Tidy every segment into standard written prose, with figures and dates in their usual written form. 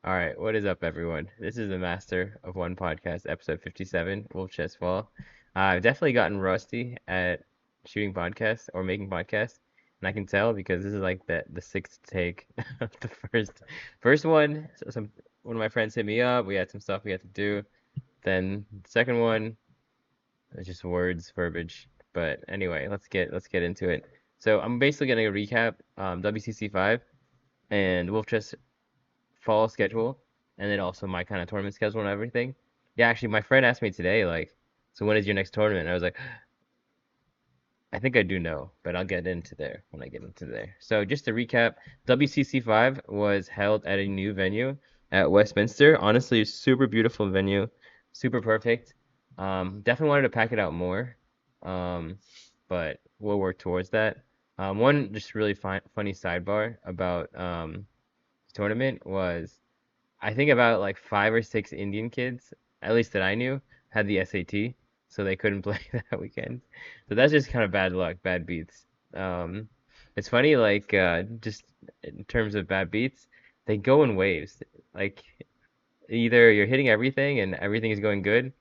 All right, what is up, everyone? This is the Master of One Podcast, episode 57, Wolf Chess Fall. I've definitely gotten rusty at shooting podcasts or making podcasts, and I can tell because this is like the sixth take of the first one. So one of my friends hit me up. We had some stuff we had to do. Then the second one, it's just words, verbiage. But anyway, let's get into it. So I'm basically gonna recap WCC5 and Wolf Chess fall schedule and then also my kind of tournament schedule and everything. Yeah, actually, my friend asked me today, like, so when is your next tournament? And I was like, I think I do know, but I'll get into there when I get into there. So just to recap, WCC5 was held at a new venue at Westminster. Honestly, super beautiful venue, super perfect. Definitely wanted to pack it out more, um, but we'll work towards that. One just really funny sidebar about tournament was I think about like five or six Indian kids, at least that I knew, had the SAT, so they couldn't play that weekend. So that's just kind of bad luck, bad beats. Um, it's funny, like just in terms of bad beats, they go in waves. Like either you're hitting everything and everything is going good,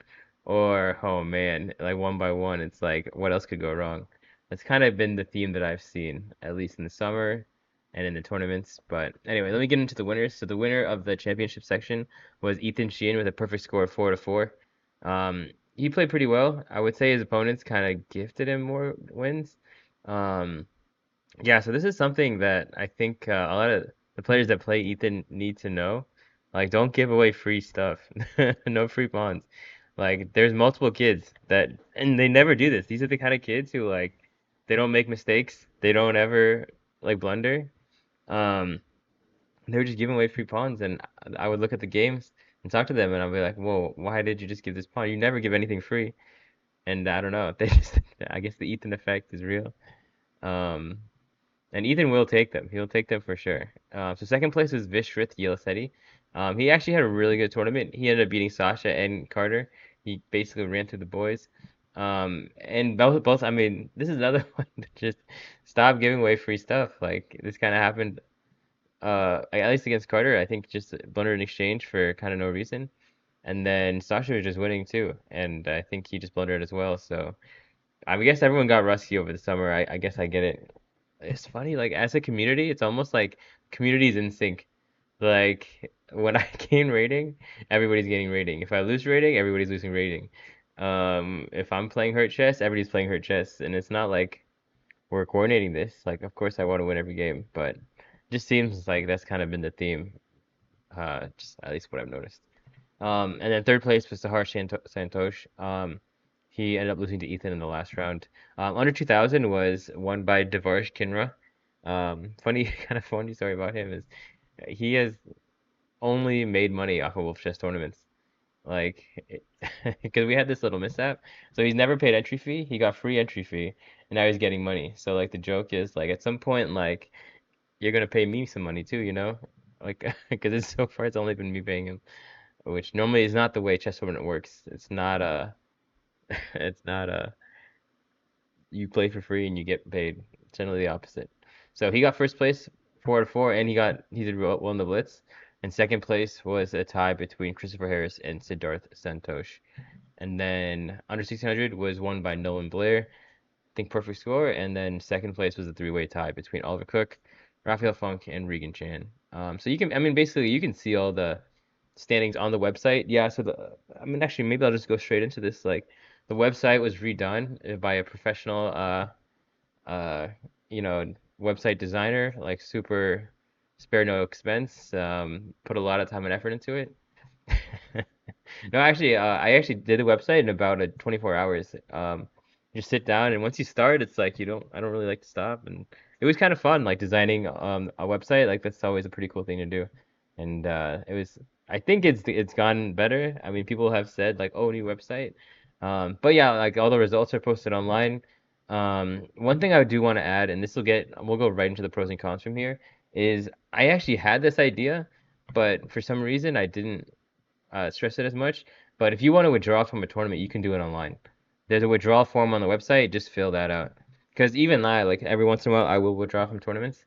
or oh man, like one by one, it's like what else could go wrong? That's kind of been the theme that I've seen, at least in the summer and in the tournaments. But anyway, let me get into the winners. So the winner of the championship section was Ethan Sheehan with a perfect score of 4-4. He played pretty well. I would say his opponents kind of gifted him more wins. Um, yeah, so this is something that I think a lot of the players that play Ethan need to know. Like, don't give away free stuff. No free pawns. Like, there's multiple kids that, and they never do this. These are the kind of kids who, like, they don't make mistakes. They don't ever, like, blunder. Um, they were just giving away free pawns, and I would look at the games and talk to them, and I'd be like, whoa, why did you just give this pawn? You never give anything free. And I don't know. They just, I guess the Ethan effect is real. Um, and Ethan will take them. He'll take them for sure. So second place was Vishrith Yelisetti. He actually had a really good tournament. He ended up beating Sasha and Carter. He basically ran through the boys. And both, I mean, this is another one that just stop giving away free stuff. Like this kind of happened, at least against Carter. I think just blundered in exchange for kind of no reason. And then Sasha was just winning too, and I think he just blundered as well. So I guess everyone got rusty over the summer. I guess I get it. It's funny, like as a community, it's almost like community's in sync. Like when I gain rating, everybody's getting rating. If I lose rating, everybody's losing rating. If I'm playing hurt chess, everybody's playing hurt chess, and it's not like we're coordinating this. Like, of course, I want to win every game, but it just seems like that's kind of been the theme. Just at least what I've noticed. And then third place was Sahar Santosh. He ended up losing to Ethan in the last round. Under 2000 was won by Devarsh Kinra. Funny, kind of funny story about him is he has only made money off of Wolf Chess tournaments. Like, because we had this little mishap. So he's never paid entry fee. He got free entry fee, and now he's getting money. So like the joke is like at some point like you're gonna pay me some money too, you know? Like, because it's so far it's only been me paying him, which normally is not the way chess tournament works. It's not a, it's not a you play for free and you get paid. It's generally the opposite. So he got first place 4-4, and he did well in the Blitz. And second place was a tie between Christopher Harris and Siddharth Santosh. And then under 1600 was won by Nolan Blair. I think perfect score. And then second place was a three-way tie between Oliver Cook, Raphael Funk, and Regan Chan. So you can, I mean, basically you can see all the standings on the website. Yeah, so I mean, actually, maybe I'll just go straight into this. Like, the website was redone by a professional, uh, you know, website designer, like super spare no expense. Put a lot of time and effort into it. No, actually, I actually did the website in about 24 hours. Just sit down, and once you start, it's like I don't really like to stop, and it was kind of fun, like designing a website. Like that's always a pretty cool thing to do, and it was. I think it's gone better. I mean, people have said like, oh, new website. But yeah, like all the results are posted online. One thing I do want to add, and we'll go right into the pros and cons from here, is I actually had this idea, but for some reason I didn't stress it as much. But if you want to withdraw from a tournament, you can do it online. There's a withdrawal form on the website. Just fill that out. Because even I, like every once in a while, I will withdraw from tournaments,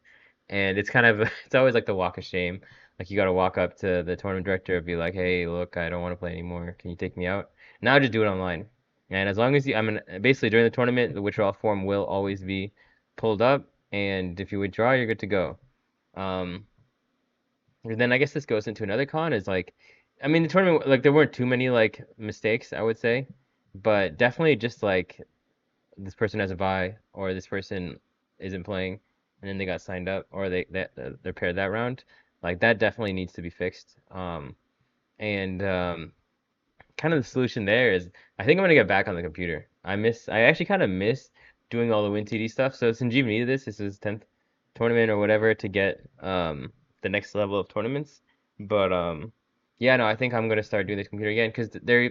and it's kind of it's always like the walk of shame. Like you got to walk up to the tournament director and be like, "Hey, look, I don't want to play anymore. Can you take me out?" Now just do it online. And as long as you, I mean, basically during the tournament, the withdrawal form will always be pulled up, and if you withdraw, you're good to go. Um, and then I guess this goes into another con is like, I mean, the tournament like there weren't too many like mistakes, I would say, but definitely just like this person has a bye or this person isn't playing and then they got signed up or they're paired that round. Like that definitely needs to be fixed. And kind of the solution there is I think I'm gonna get back on the computer. I actually kind of miss doing all the WinTD stuff. So Sanjeev needed this. This is his 10th tournament or whatever to get the next level of tournaments. But yeah, no, I think I'm gonna start doing this computer again because there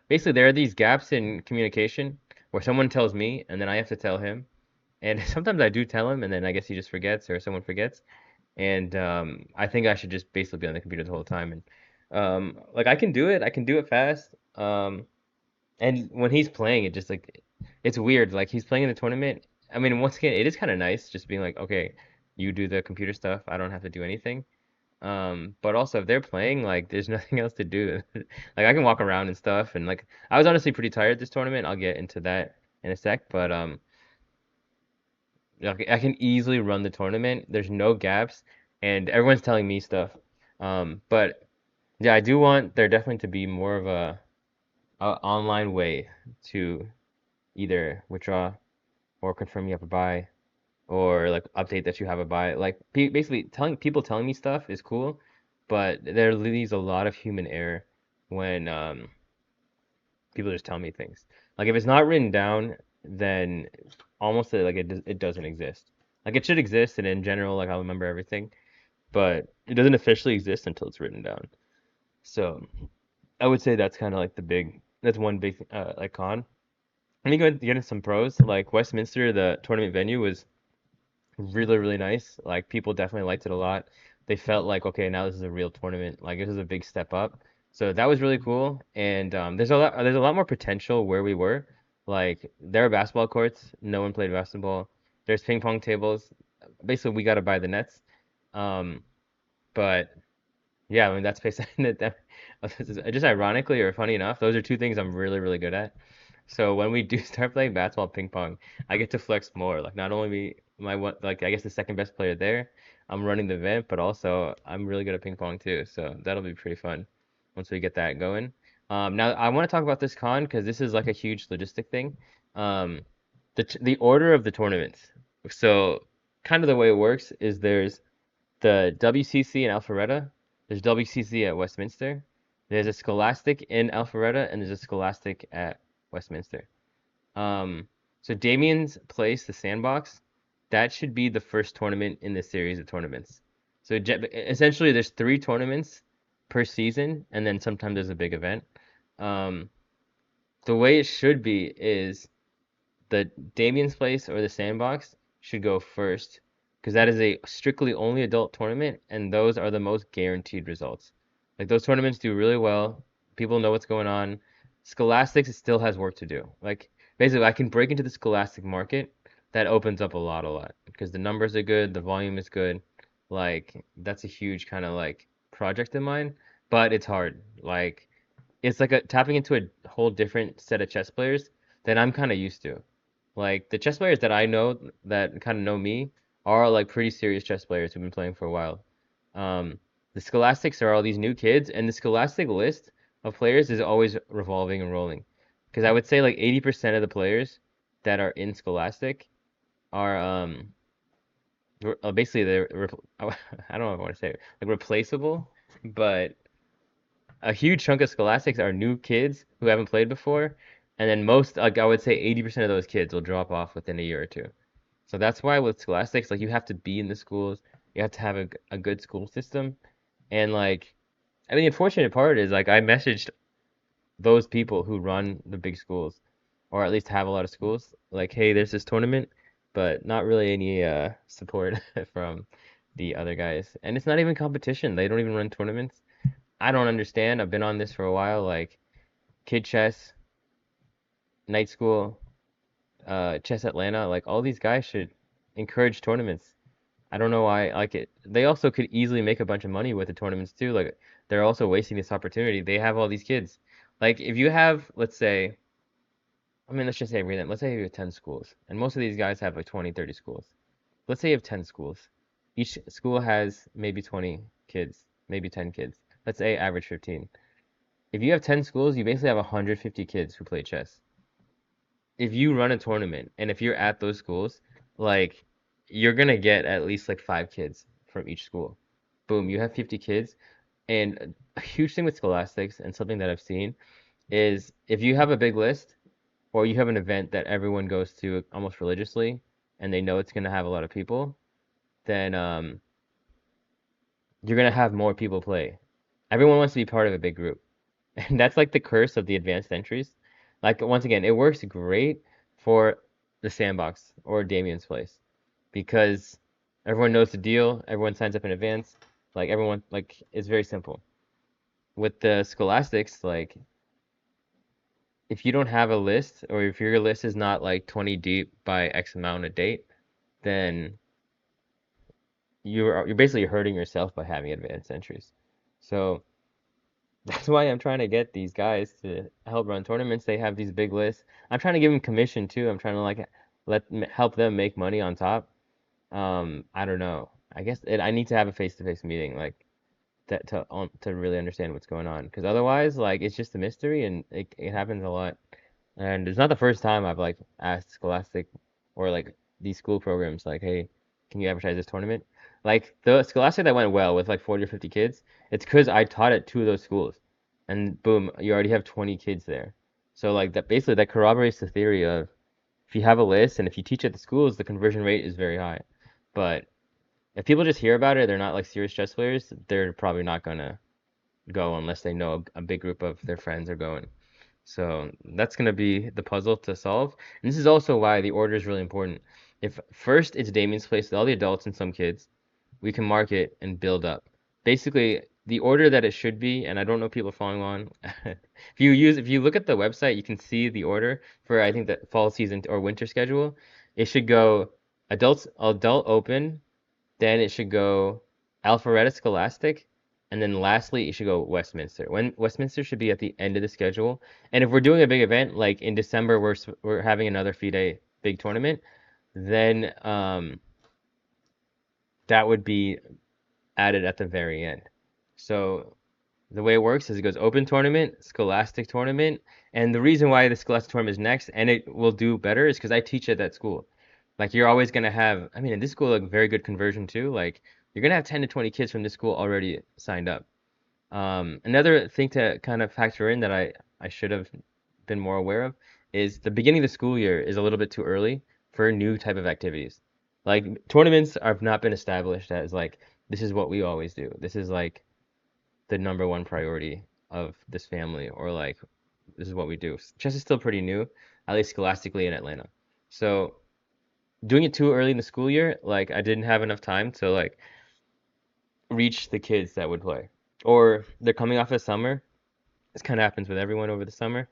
basically there are these gaps in communication where someone tells me and then I have to tell him. And sometimes I do tell him and then I guess he just forgets or someone forgets. And I think I should just basically be on the computer the whole time. And like I can do it. I can do it fast. And when he's playing, it just like it's weird. Like he's playing in the tournament. I mean, once again, it is kind of nice just being like, okay, you do the computer stuff. I don't have to do anything. But also if they're playing, like there's nothing else to do. Like I can walk around and stuff. And like I was honestly pretty tired this tournament. I'll get into that in a sec. But like, I can easily run the tournament. There's no gaps, and everyone's telling me stuff. But yeah, I do want there definitely to be more of a online way to either withdraw or confirm you have a buy or like update that you have a buy. Like basically telling me stuff is cool, but there leaves a lot of human error when people just tell me things. Like if it's not written down, then almost like it doesn't exist. Like it should exist, and in general, like I'll remember everything, but it doesn't officially exist until it's written down. So I would say that's kind of like that's one big like con. And you get into some pros, like Westminster, the tournament venue was really, really nice. Like people definitely liked it a lot. They felt like, okay, now this is a real tournament. Like this is a big step up. So that was really cool. And there's a lot more potential where we were. Like there are basketball courts. No one played basketball. There's ping pong tables. Basically, we got to buy the nets. Um, but yeah, I mean that's basically just ironically or funny enough, those are two things I'm really, really good at. So when we do start playing basketball ping pong, I get to flex more. Like not only me, my one, like I guess the second best player there, I'm running the event, but also I'm really good at ping pong too. So that'll be pretty fun once we get that going. Now I want to talk about this con because this is like a huge logistic thing. Um, the order of the tournaments. So kind of the way it works is there's the WCC in Alpharetta, there's WCC at Westminster, there's a Scholastic in Alpharetta, and there's a Scholastic at Westminster. Um, so Damien's Place, the Sandbox, that should be the first tournament in this series of tournaments. So essentially, there's 3 tournaments per season, and then sometimes there's a big event. Um, the way it should be is the Damien's Place or the Sandbox should go first because that is a strictly only adult tournament, and those are the most guaranteed results. Like those tournaments do really well. People know what's going on. Scholastics it still has work to do. Like basically, I can break into the Scholastic market. That opens up a lot because the numbers are good, the volume is good. Like that's a huge kind of like project of mine, but it's hard. Like it's like tapping into a whole different set of chess players that I'm kind of used to. Like the chess players that I know that kind of know me are like pretty serious chess players who've been playing for a while. Um, the Scholastics are all these new kids, and the Scholastic list of players is always revolving and rolling. Because I would say like 80% of the players that are in Scholastic are basically I don't know if I want to say it, like replaceable, but a huge chunk of Scholastics are new kids who haven't played before, and then most, like I would say 80% of those kids will drop off within a year or two. So that's why with Scholastics, like you have to be in the schools, you have to have a good school system, and like, I mean, the unfortunate part is like I messaged those people who run the big schools, or at least have a lot of schools, like, hey, there's this tournament, but not really any support from the other guys, and it's not even competition. They don't even run tournaments. I don't understand. I've been on this for a while. Like Kid Chess, Night School, Chess Atlanta, like all these guys should encourage tournaments. I don't know why. Like it, they also could easily make a bunch of money with the tournaments too. Like they're also wasting this opportunity. They have all these kids. Like if you have, let's say, I mean, let's just say random. Let's say you have 10 schools, and most of these guys have like 20, 30 schools. Let's say you have 10 schools. Each school has maybe 20 kids, maybe 10 kids. Let's say average 15. If you have 10 schools, you basically have 150 kids who play chess. If you run a tournament and if you're at those schools, like you're gonna get at least like 5 kids from each school. Boom, you have 50 kids. And a huge thing with scholastics and something that I've seen is if you have a big list or you have an event that everyone goes to almost religiously and they know it's gonna have a lot of people, then you're gonna have more people play. Everyone wants to be part of a big group. And that's like the curse of the advanced entries. Like once again, it works great for the sandbox or Damien's place because everyone knows the deal, everyone signs up in advance, like everyone like it's very simple. With the scholastics, like if you don't have a list or if your list is not like 20 deep by X amount a date, then you're basically hurting yourself by having advanced entries. So that's why I'm trying to get these guys to help run tournaments. They have these big lists. I'm trying to give them commission too. I'm trying to like help them make money on top. I don't know. I guess I need to have a face-to-face meeting like that to really understand what's going on. Because otherwise, like it's just a mystery and it happens a lot. And it's not the first time I've like asked Scholastic or like these school programs like, hey, can you advertise this tournament? Like the Scholastic that went well with like 40 or 50 kids, it's because I taught at two of those schools. And boom, you already have 20 kids there. So like that basically that corroborates the theory of if you have a list and if you teach at the schools, the conversion rate is very high. But if people just hear about it, they're not like serious chess players, they're probably not gonna go unless they know a big group of their friends are going. So that's going to be the puzzle to solve. And this is also why the order is really important. If first it's Damien's place with all the adults and some kids, we can mark it and build up. Basically, the order that it should be, and I don't know if people are following on. If you look at the website, you can see the order for I think the fall season or winter schedule. It should go adult open, then it should go Alpharetta Scholastic, and then lastly it should go Westminster. When Westminster should be at the end of the schedule. And if we're doing a big event like in December, we're having another FIDE big tournament, then that would be added at the very end. So the way it works is it goes open tournament, scholastic tournament, and the reason why the scholastic tournament is next and it will do better is because I teach at that school. Like you're always gonna have, I mean, in this school, like very good conversion too. Like you're gonna have 10 to 20 kids from this school already signed up. Another thing to kind of factor in that I should have been more aware of is the beginning of the school year is a little bit too early for new type of activities. Like tournaments have not been established as like this is what we always do. This is like the number one priority of this family, or like this is what we do. Chess is still pretty new, at least scholastically in Atlanta. So doing it too early in the school year, like I didn't have enough time to like reach the kids that would play. Or they're coming off of summer. This kind of happens with everyone over the summer.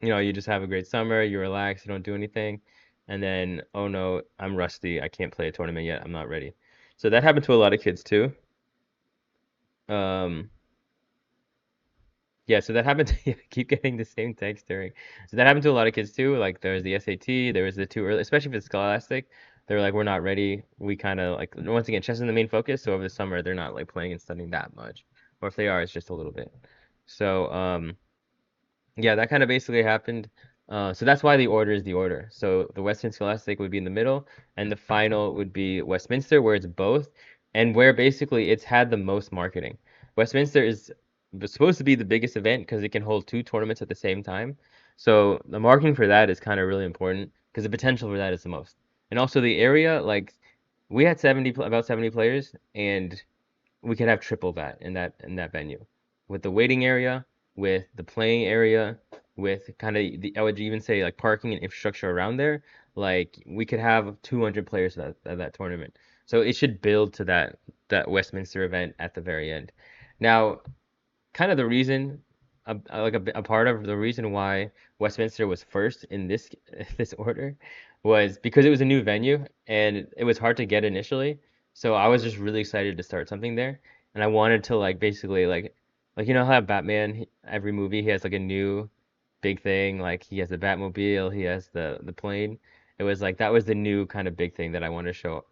You know, you just have a great summer, you relax, you don't do anything, and then, oh no, I'm rusty, I can't play a tournament yet, I'm not ready. So that happened to a lot of kids too. Um, Yeah, so that happened to I keep getting the same text during. So that happened to a lot of kids too. Like there was the SAT, there was the too early, especially if it's scholastic. They were like, we're not ready. We kind of like once again, chess is the main focus. So over the summer, they're not like playing and studying that much, or if they are, it's just a little bit. So yeah, that kind of basically happened. So that's why the order is the order. So the Western Scholastic would be in the middle, and the final would be Westminster, where it's both, and where basically it's had the most marketing. Westminster is supposed to be the biggest event because it can hold two tournaments at the same time. So the marketing for that is kind of really important because the potential for that is the most. And also the area, like we had about 70 players, and we could have triple that in that venue with the waiting area, with the playing area, with kind of the I would even say like parking and infrastructure around there. Like we could have 200 players at that tournament. So it should build to that Westminster event at the very end. Now, kind of the reason, a part of the reason why Westminster was first in this order was because it was a new venue and it was hard to get initially. So I was just really excited to start something there, and I wanted to like basically like you know how Batman every movie he has like a new big thing, like he has the Batmobile, he has the plane. It was like that was the new kind of big thing that I wanted to show.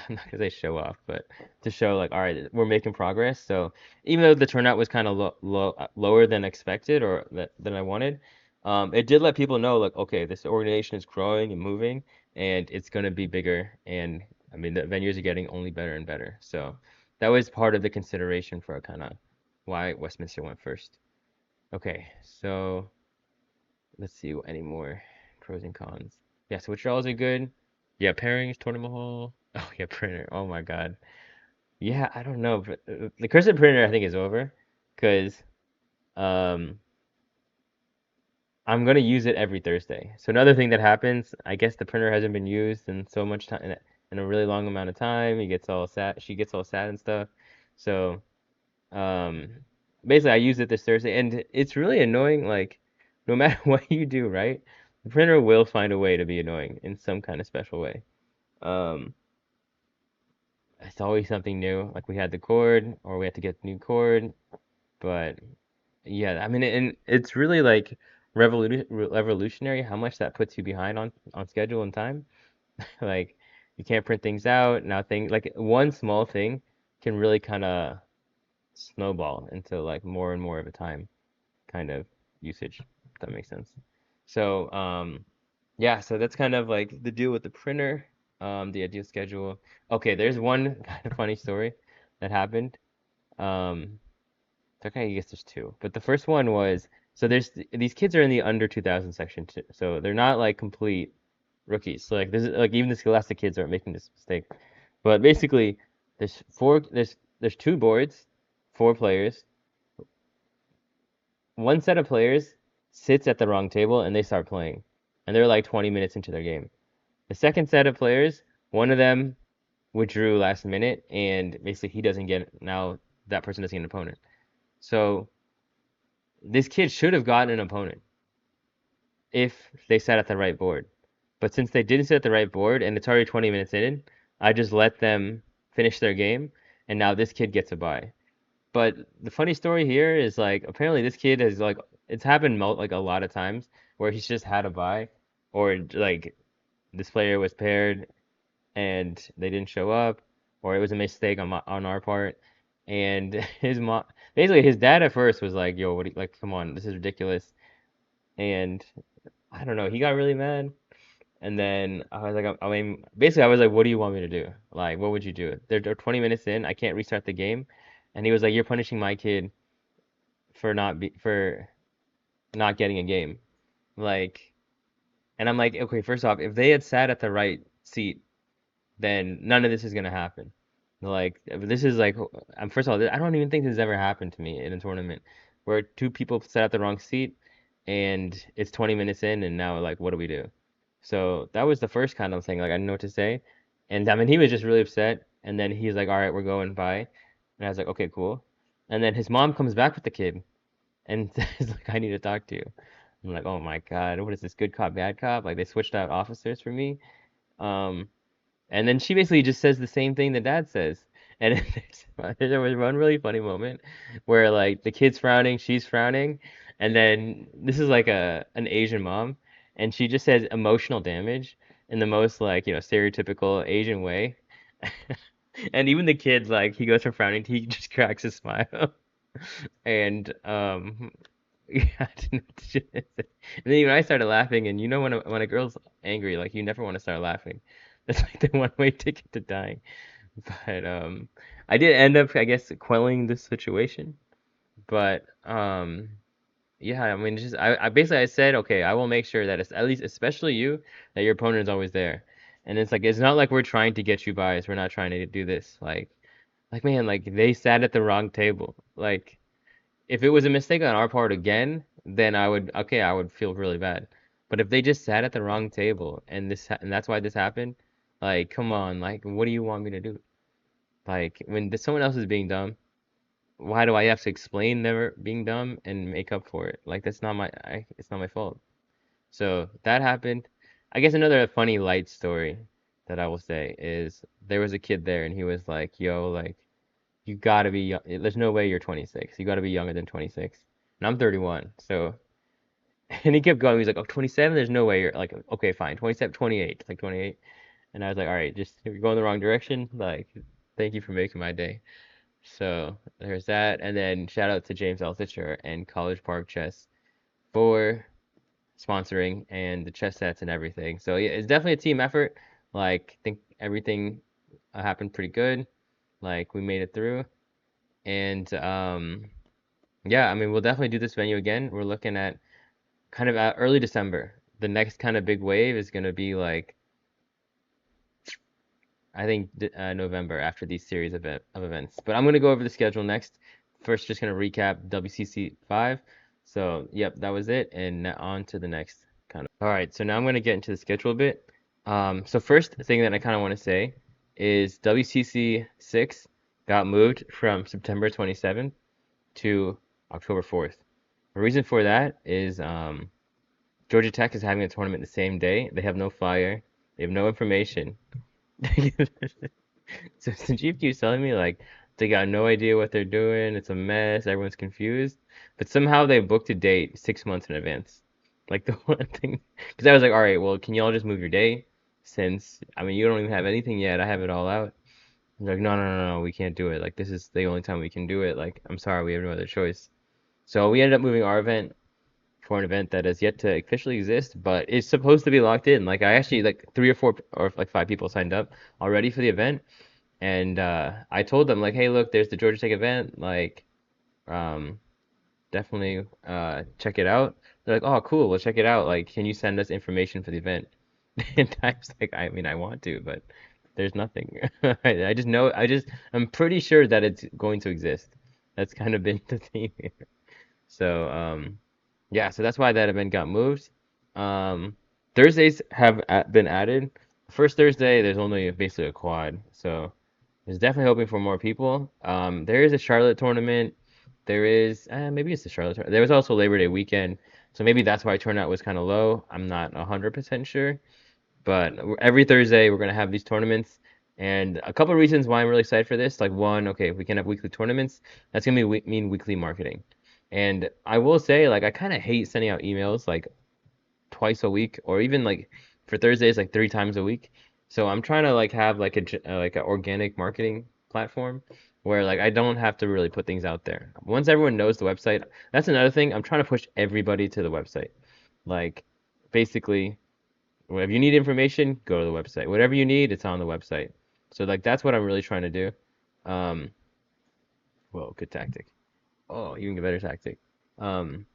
I'm not gonna say show off, but to show like, all right, we're making progress. So even though the turnout was kind of lower than expected or than I wanted, it did let people know like, okay, this organization is growing and moving, and it's gonna be bigger. And I mean, the venues are getting only better and better. So that was part of the consideration for kind of why Westminster went first. Okay, so let's see any more pros and cons. Yeah, so withdrawals are good. Yeah, pairings, tournament hall. Oh yeah, printer. Oh my God. Yeah, I don't know, but the cursor printer I think is over, because um I'm gonna use it every Thursday. So another thing that happens, I guess the printer hasn't been used in so much time in a really long amount of time. He gets all sad. She gets all sad and stuff. So um, basically, I use it this Thursday, and it's really annoying. Like, no matter what you do, right? The printer will find a way to be annoying in some kind of special way. Um, it's always something new. Like we had the cord, or we had to get new cord. But yeah, I mean, and it's really like revolutionary how much that puts you behind on schedule and time. Like, you can't print things out now. Thing like one small thing can really kind of snowball into like more and more of a time kind of usage, if that makes sense. So, yeah, so that's kind of like the deal with the printer, the ideal schedule. Okay, there's one kind of funny story that happened. Um, okay, I guess there's two, but the first one was so there's these kids are in the under 2000 section too, so they're not like complete rookies. So like there's like even the Scholastic kids aren't making this mistake, but basically there's two boards, four players. One set of players sits at the wrong table and they start playing, and they're like 20 minutes into their game. The second set of players, one of them withdrew last minute, and basically he doesn't get now that person doesn't get an opponent. So this kid should have gotten an opponent if they sat at the right board. But since they didn't sit at the right board and it's already 20 minutes in, I just let them finish their game, and now this kid gets a bye. But the funny story here is like apparently this kid has like it's happened like a lot of times where he's just had a bye or like this player was paired and they didn't show up or it was a mistake on our part and his mom basically his dad at first was like, yo, what do you, like, come on, this is ridiculous. And I don't know, he got really mad. And then I was like, I mean, basically, I was like, what do you want me to do? Like, what would you do? They're 20 minutes in, I can't restart the game. And he was like, you're punishing my kid for not getting a game. Like, and I'm like, okay, first off, if they had sat at the right seat, then none of this is gonna happen. Like, this is like, I'm first of all, I don't even think this has ever happened to me in a tournament where two people sat at the wrong seat and it's 20 minutes in and now like, what do we do? So that was the first kind of thing. Like, I didn't know what to say, and I mean, he was just really upset. And then he's like, all right, we're going, bye. And I was like, okay, cool. And then his mom comes back with the kid and says like, I need to talk to you. I'm like, oh my God, what is this, good cop, bad cop? Like they switched out officers for me. Um, and then she basically just says the same thing that dad says. And there was one really funny moment where like the kid's frowning, she's frowning, and then this is like a an Asian mom, and she just says emotional damage in the most like, stereotypical Asian way. And even the kid, like he goes from frowning, he just cracks a smile. And yeah, I didn't know what to say. And then even I started laughing, and when a girl's angry, like you never want to start laughing. That's like the one-way ticket to dying. But I did end up, I guess, quelling this situation. But yeah, I mean, just I basically I said, okay, I will make sure that it's at least, especially you, that your opponent is always there. And it's like it's not like we're trying to get you buys. We're not trying to do this. Like man, like they sat at the wrong table. Like if it was a mistake on our part again, then I would feel really bad. But if they just sat at the wrong table and and that's why this happened, like come on, like what do you want me to do? Like when someone else is being dumb, why do I have to explain their being dumb and make up for it? Like that's not it's not my fault. So that happened. I guess another funny light story that I will say is there was a kid there and he was like, "Yo, like you gotta be young. There's no way you're 26. You gotta be younger than 26." And I'm 31. So and he kept going. He's like, "Oh, 27? There's no way you're like okay, fine. 27, 28, like 28." And I was like, "All right, just you're going the wrong direction. Like thank you for making my day." So there's that. And then shout out to James Altucher and College Park Chess for sponsoring and the chess sets and everything. So yeah, it's definitely a team effort. Like, I think everything happened pretty good. Like, we made it through. And yeah, I mean, we'll definitely do this venue again. We're looking at kind of early December. The next kind of big wave is going to be like, I think November after these series of events. But I'm going to go over the schedule next. First, just going to recap WCC5. So, yep, that was it. And now on to the next kind of. All right, so now I'm going to get into the schedule a bit. So first thing that I kind of want to say is WCC6 got moved from September 27th to October 4th. The reason for that is Georgia Tech is having a tournament the same day. They have no flyer. They have no information. So the Chief keeps telling me like they got no idea what they're doing. It's a mess. Everyone's confused. But somehow they booked a date 6 months in advance. Like the one thing, because I was like, all right, well, can y'all just move your day? Since I mean, you don't even have anything yet. I have it all out. They're like, no, no, no, no, we can't do it. Like this is the only time we can do it. Like I'm sorry, we have no other choice. So we ended up moving our event for an event that has yet to officially exist, but it's supposed to be locked in. Like I actually like three or four or like five people signed up already for the event, and I told them like, hey, look, there's the Georgia Tech event. Like, um, definitely check it out. They're like, oh, cool, we'll check it out. Like, can you send us information for the event? And I was like, I mean, I want to, but there's nothing. I just know, I'm pretty sure that it's going to exist. That's kind of been the theme here. So, yeah, so that's why that event got moved. Um, Thursdays have been added. First Thursday, there's only basically a quad, so there's definitely hoping for more people. There is a Charlotte tournament. There is, maybe it's the Charlotte tournament. There was also Labor Day weekend, so maybe that's why turnout was kind of low. I'm not 100% sure, but every Thursday we're gonna have these tournaments, and a couple of reasons why I'm really excited for this. Like one, okay, if we can have weekly tournaments, that's gonna mean weekly marketing. And I will say, like, I kind of hate sending out emails like twice a week, or even like for Thursdays, like three times a week. So I'm trying to like have like like an organic marketing platform where like I don't have to really put things out there. Once everyone knows the website, that's another thing. I'm trying to push everybody to the website. Like basically, if you need information, go to the website. Whatever you need, it's on the website. So like that's what I'm really trying to do. Um, well, good tactic. Oh, even a better tactic. Um,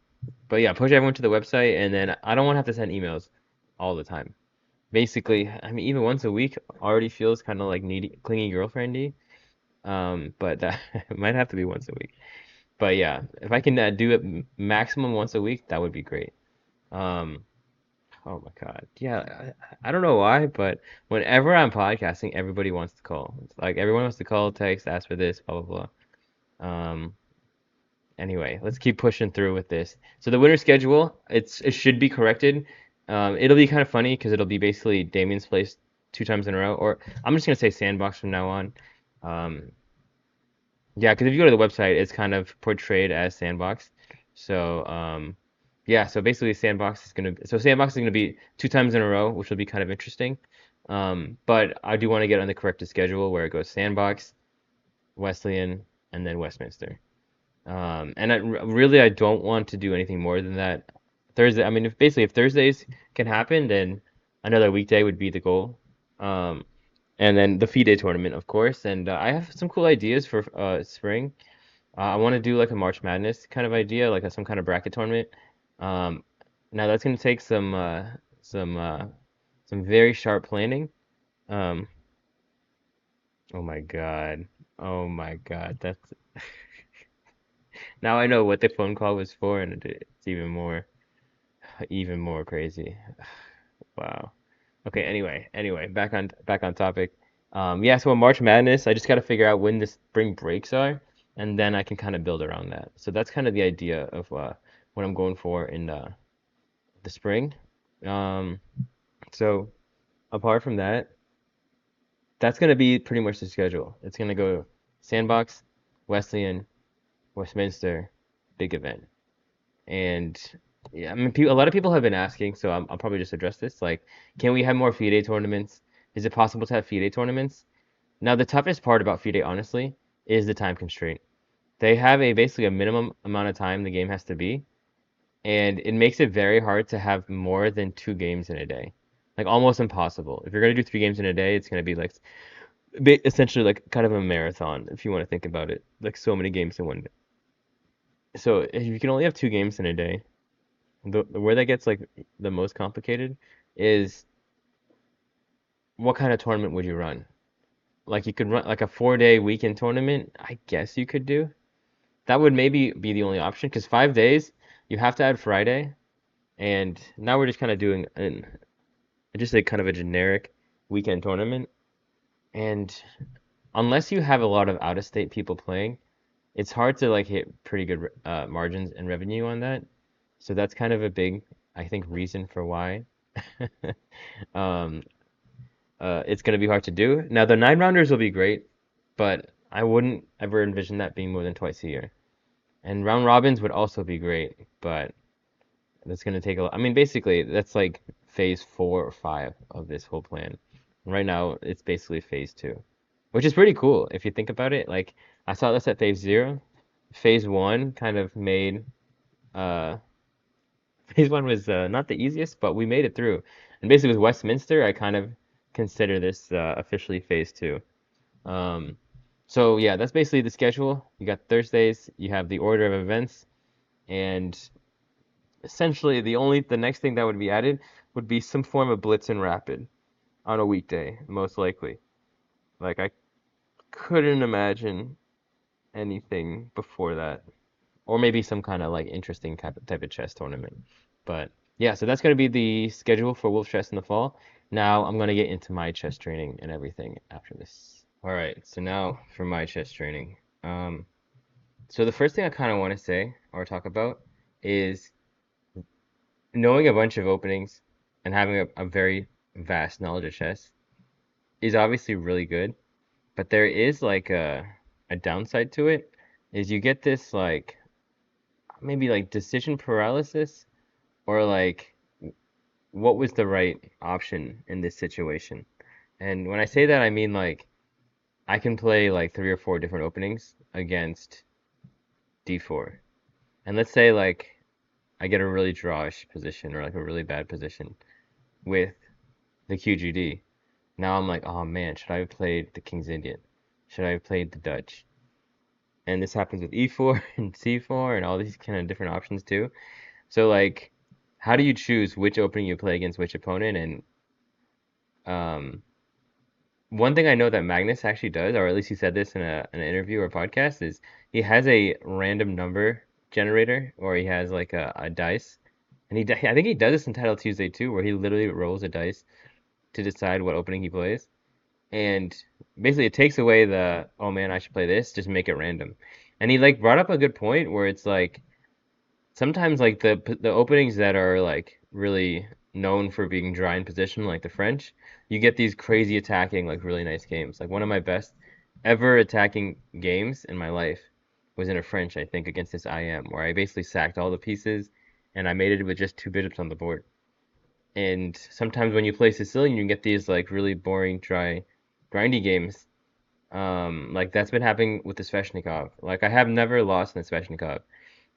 but yeah, push everyone to the website, and then I don't want to have to send emails all the time. Basically, I mean, even once a week already feels kind of like needy, clingy girlfriendy. But that it might have to be once a week. But yeah, if I can do it maximum once a week, that would be great. Um, oh my God, yeah, I don't know why, but whenever I'm podcasting, everybody wants to call. It's like everyone wants to call, text, ask for this, blah blah blah. Anyway, let's keep pushing through with this. So the winter schedule, it should be corrected. It'll be kind of funny because it'll be basically Damien's place two times in a row, or I'm just gonna say Sandbox from now on. Um, yeah, because if you go to the website, it's kind of portrayed as Sandbox. So yeah, so basically Sandbox is gonna be two times in a row, which will be kind of interesting. But I do want to get on the corrected schedule where it goes Sandbox, Wesleyan, and then Westminster. And really, I don't want to do anything more than that. Thursday, I mean, if Thursdays can happen, then another weekday would be the goal. Um, and then the FIDE tournament, of course. And I have some cool ideas for spring. I want to do like a March Madness kind of idea, like some kind of bracket tournament. Um, Now that's going to take some some very sharp planning. Um, oh my God. Oh my God. That's now I know what the phone call was for, and it's even more crazy. Wow. Okay, anyway, back on topic. Yeah, so March Madness, I just got to figure out when the spring breaks are, and then I can kind of build around that. So that's kind of the idea of what I'm going for in the spring. Um, so apart from that, that's gonna be pretty much the schedule. It's gonna go Sandbox, Wesleyan, Westminster, big event. And yeah, I mean, a lot of people have been asking, so I'll probably just address this. Like, can we have more FIDE tournaments? Is it possible to have FIDE tournaments? Now, the toughest part about FIDE, honestly, is the time constraint. They have basically a minimum amount of time the game has to be, and it makes it very hard to have more than 2 games in a day. Like almost impossible. If you're gonna do 3 games in a day, it's gonna be like essentially like kind of a marathon if you want to think about it. Like so many games in one day. So if you can only have 2 games in a day, where that gets like the most complicated is what kind of tournament would you run? Like you could run like a 4-day weekend tournament, I guess you could do. That would maybe be the only option because 5 days, you have to add Friday, and now we're just kind of doing just like kind of a generic weekend tournament. And unless you have a lot of out-of-state people playing, it's hard to like hit pretty good margins and revenue on that. So that's kind of a big, I think, reason for why um, it's going to be hard to do. Now, the 9 rounders will be great, but I wouldn't ever envision that being more than twice a year. And round robins would also be great, but that's going to take a lot. I mean, basically, that's like phase 4 or 5 of this whole plan. Right now, it's basically phase 2, which is pretty cool if you think about it. Like, I saw this at phase 0. Phase 1 kind of made, uh, phase 1 was not the easiest, but we made it through. And basically, with Westminster, I kind of consider this officially phase 2. Um, so yeah, that's basically the schedule. You got Thursdays, you have the order of events, and essentially the next thing that would be added would be some form of Blitz and Rapid on a weekday, most likely. Like I couldn't imagine anything before that, or maybe some kind of like interesting type of chess tournament. But yeah, so that's gonna be the schedule for Wolf Chess in the fall. Now I'm gonna get into my chess training and everything after this. All right, so now for my chess training. So the first thing I kind of want to say or talk about is knowing a bunch of openings and having a very vast knowledge of chess is obviously really good, but there is like a downside to it is you get this like maybe like decision paralysis or like what was the right option in this situation. And when I say that, I mean like I can play like 3 or 4 different openings against d4. And let's say like I get a really drawish position or like a really bad position with the QGD. Now I'm like, oh man, should I have played the King's Indian? Should I have played the Dutch? And this happens with e4 and c4 and all these kind of different options too. So like, how do you choose which opening you play against which opponent? And um, one thing I know that Magnus actually does, or at least he said this in an interview or podcast, is he has a random number generator, or he has like a dice, and I think he does this in Title Tuesday too, where he literally rolls a dice to decide what opening he plays, and basically it takes away the oh man I should play this, just make it random, and he like brought up a good point where it's like sometimes like the openings that are like really known for being dry in position, like the French, you get these crazy attacking, like really nice games. Like one of my best ever attacking games in my life was in a French, I think, against this IM, where I basically sacked all the pieces and I made it with just 2 bishops on the board. And sometimes when you play Sicilian, you get these like really boring, dry, grindy games. Like that's been happening with the Sveshnikov. Like I have never lost in the Sveshnikov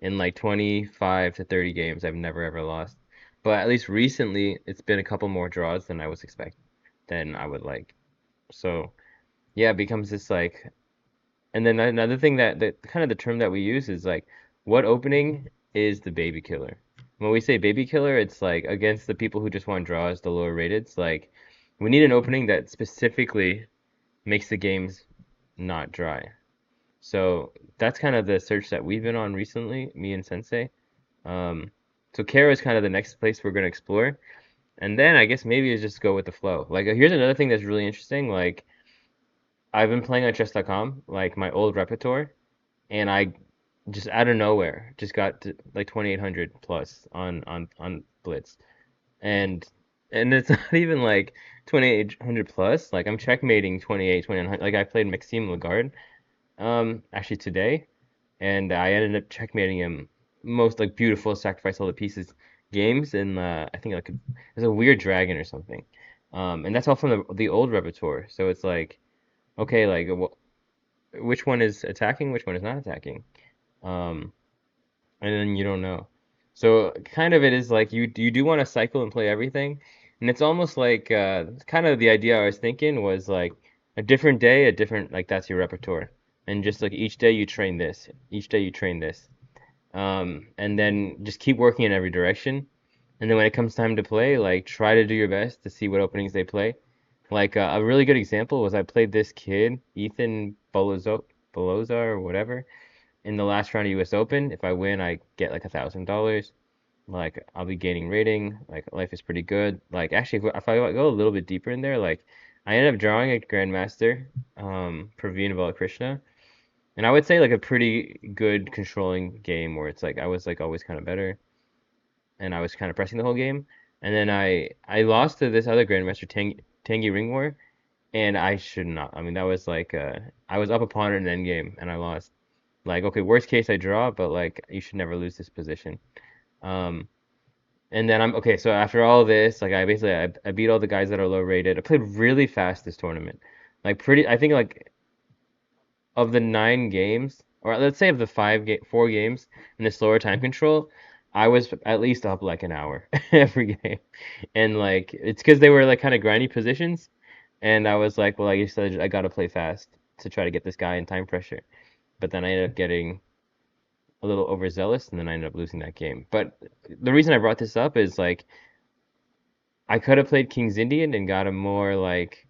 in like 25 to 30 games. I've never ever lost. But at least recently, it's been a couple more draws than I was expecting, than I would like. So yeah, it becomes this like, and then another thing that kind of the term that we use is like, what opening is the baby killer? When we say baby killer, it's like against the people who just want draws, the lower rated. It's like we need an opening that specifically makes the games not dry. So that's kind of the search that we've been on recently, me and Sensei. Um, so Kara is kind of the next place we're going to explore. And then I guess maybe is just go with the flow. Like here's another thing that's really interesting. Like I've been playing on chess.com, like my old repertoire, and I just out of nowhere just got to like 2800 plus on Blitz. And And it's not even like 2800 plus. Like I'm checkmating 28, 2900. Like I played Maxime Lagarde actually today, and I ended up checkmating him most like beautiful sacrifice all the pieces games, and I think like there's a weird dragon or something. And that's all from the old repertoire. So it's like okay, like which one is attacking, which one is not attacking. Um, and then you don't know. So kind of it is like you do want to cycle and play everything, and it's almost like kind of the idea I was thinking was like a different day, a different like that's your repertoire, and just like each day you train this, each day you train this, and then just keep working in every direction, and then when it comes time to play, like try to do your best to see what openings they play. Like a really good example was I played this kid, Ethan Boloza or whatever in the last round of US Open. If I win, I get like $1,000. Like I'll be gaining rating. Like life is pretty good. Like actually, if I go a little bit deeper in there, like I ended up drawing a Grandmaster, Praveen Balakrishna, and I would say like a pretty good controlling game where it's like I was like always kind of better, and I was kind of pressing the whole game. And then I lost to this other Grandmaster Tangi Ringwar, and I should not. I mean that was like I was up upon it in endgame, and I lost. Like, okay, worst case I draw, but like you should never lose this position. Um, and then I'm okay, so after all this, like I beat all the guys that are low rated. I played really fast this tournament. Like pretty I think like of the 9 games, or let's say of the 4 games in the slower time control, I was at least up like an hour every game. And like it's because they were like kind of grindy positions. And I was like, well, like you said, I gotta play fast to try to get this guy in time pressure. But then I ended up getting a little overzealous, and then I ended up losing that game. But the reason I brought this up is like I could have played King's Indian and got a more like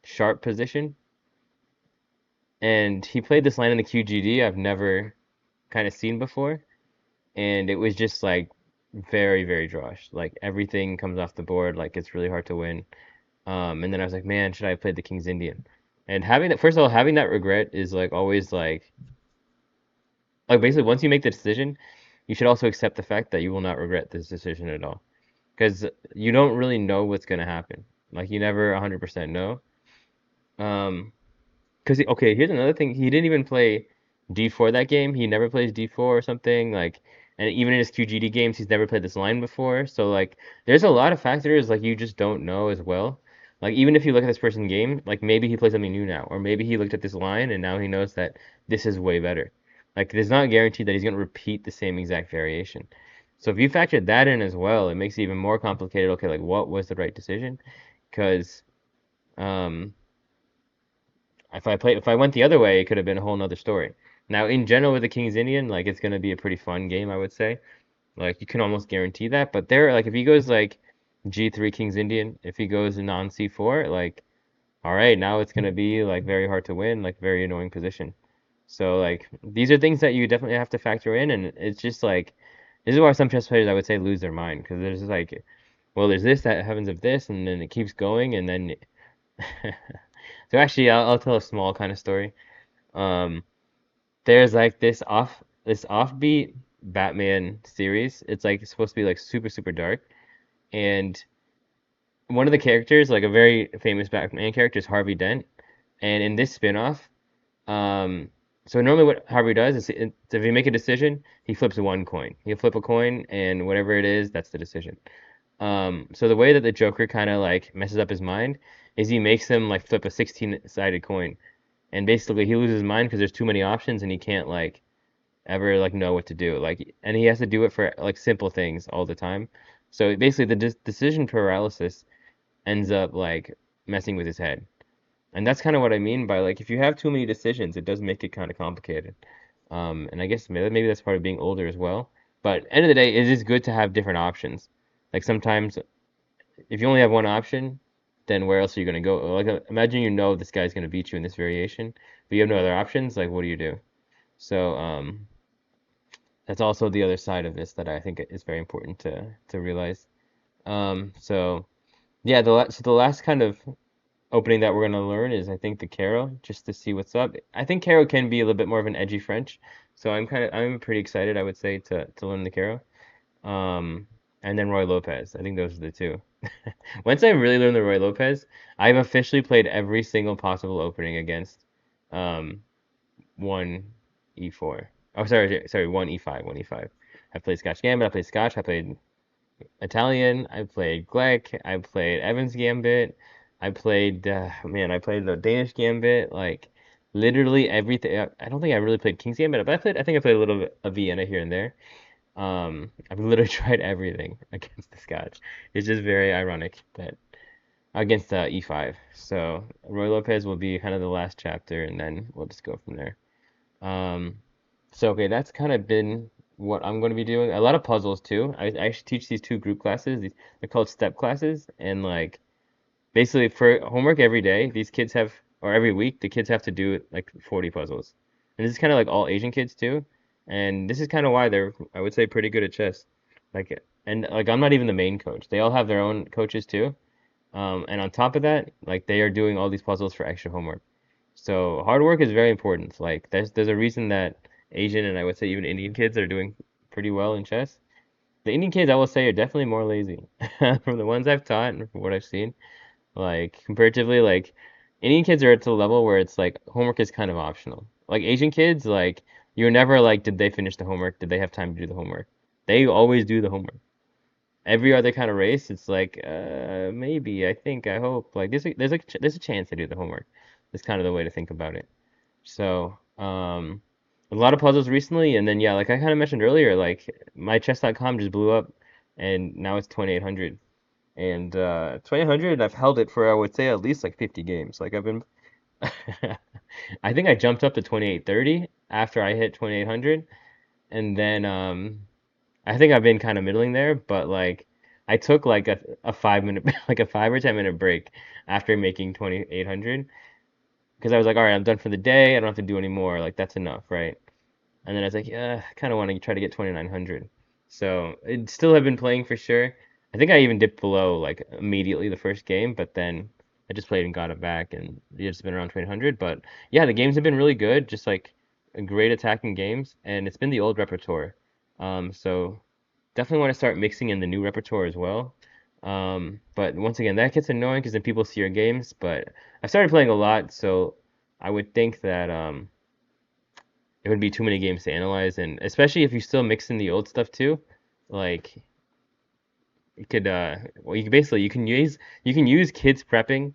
sharp position, and he played this line in the QGD I've never kind of seen before, and it was just like very, very drosh. Like everything comes off the board, like it's really hard to win. And then I was like, man, should I have played the King's Indian? And having that, first of all, having that regret is like always like basically once you make the decision, you should also accept the fact that you will not regret this decision at all. Because you don't really know what's gonna happen. Like you never 100% know. Um, because okay, here's another thing. He didn't even play D4 that game. He never plays D4 or something like, and even in his QGD games, he's never played this line before. So like, there's a lot of factors like you just don't know as well. Like even if you look at this person's game, like maybe he plays something new now, or maybe he looked at this line and now he knows that this is way better. Like it's not guaranteed that he's gonna repeat the same exact variation. So if you factor that in as well, it makes it even more complicated. Okay, like what was the right decision? Because um, if I went the other way, it could have been a whole nother story. Now, in general, with the King's Indian, like it's gonna be a pretty fun game, I would say. Like you can almost guarantee that. But there, like if he goes like G3 King's Indian, if he goes non C4, like all right, now it's gonna be like very hard to win, like very annoying position. So like these are things that you definitely have to factor in, and it's just like this is why some chess players I would say lose their mind because there's just like, well, there's this that happens of this, and then it keeps going, and then so actually I'll tell a small kind of story. Um, there's like this offbeat Batman series. It's like it's supposed to be like super super dark, and one of the characters, like a very famous Batman character, is Harvey Dent, and in this spin-off, um, so normally what Harvey does is if he make a decision, he flips one coin. He'll flip a coin, and whatever it is, that's the decision. So the way that the Joker kind of like messes up his mind is he makes him like flip a 16-sided coin, and basically he loses his mind because there's too many options and he can't like ever like know what to do. Like, and he has to do it for like simple things all the time. So basically, the decision paralysis ends up like messing with his head. And that's kind of what I mean by like if you have too many decisions, it does make it kind of complicated. And I guess maybe that's part of being older as well. But end of the day, it is good to have different options. Like sometimes if you only have one option, then where else are you going to go? Like imagine you know this guy's going to beat you in this variation, but you have no other options. Like what do you do? So that's also the other side of this that I think is very important to realize. So yeah, so the last kind of opening that we're gonna learn is I think the Caro, just to see what's up. I think Caro can be a little bit more of an edgy French, so I'm pretty excited I would say to learn the Caro. Um, and then Roy Lopez. I think those are the two. Once I really learned the Roy Lopez, I've officially played every single possible opening against um one E4. Oh, sorry, one E5, one E5. I played Scotch Gambit, I played Scotch, I played Italian, I played Gleck, I played Evans Gambit, I played man, I played the Danish Gambit, like literally everything. I don't think I really played King's Gambit, but I think I played a little bit of Vienna here and there. I've literally tried everything against the Scotch. It's just very ironic that against E5. So Roy Lopez will be kind of the last chapter, and then we'll just go from there. Um, so okay, that's kind of been what I'm going to be doing. A lot of puzzles too. I actually teach these two group classes. They're called step classes, and like basically for homework every day, these kids have, or every week, the kids have to do like 40 puzzles. And this is kind of like all Asian kids too. And this is kind of why they're, I would say, pretty good at chess. Like, and like I'm not even the main coach. They all have their own coaches too. And on top of that, like they are doing all these puzzles for extra homework. So hard work is very important. Like there's a reason that Asian and I would say even Indian kids are doing pretty well in chess. The Indian kids, I will say, are definitely more lazy from the ones I've taught and from what I've seen. Like comparatively, like Indian kids are at the level where it's like homework is kind of optional. Like Asian kids, like you're never like, did they finish the homework? Did they have time to do the homework? They always do the homework. Every other kind of race, it's like, maybe, I think, I hope. Like there's a chance to do the homework. That's kind of the way to think about it. So, a lot of puzzles recently, and then yeah, like I kind of mentioned earlier, like my chess.com just blew up, and now it's 2800. And 2800, I've held it for I would say at least like 50 games. Like I've been, I think I jumped up to 2830 after I hit 2800, and then I think I've been kind of middling there, but like I took like a 5 minute like a 5 or 10 minute break after making 2800 because I was like, all right, I'm done for the day. I don't have to do any more. Like that's enough, right? And then I was like, yeah, I kind of want to try to get 2900. So it still have been playing for sure. I think I even dipped below like immediately the first game, but then I just played and got it back, and it's been around 2800. But yeah, the games have been really good, just like great attacking games, and it's been the old repertoire. So definitely want to start mixing in the new repertoire as well. But once again, that gets annoying because then people see your games. But I started playing a lot, so I would think that it would be too many games to analyze, and especially if you still mix in the old stuff too, like you could well you can basically you can use kids prepping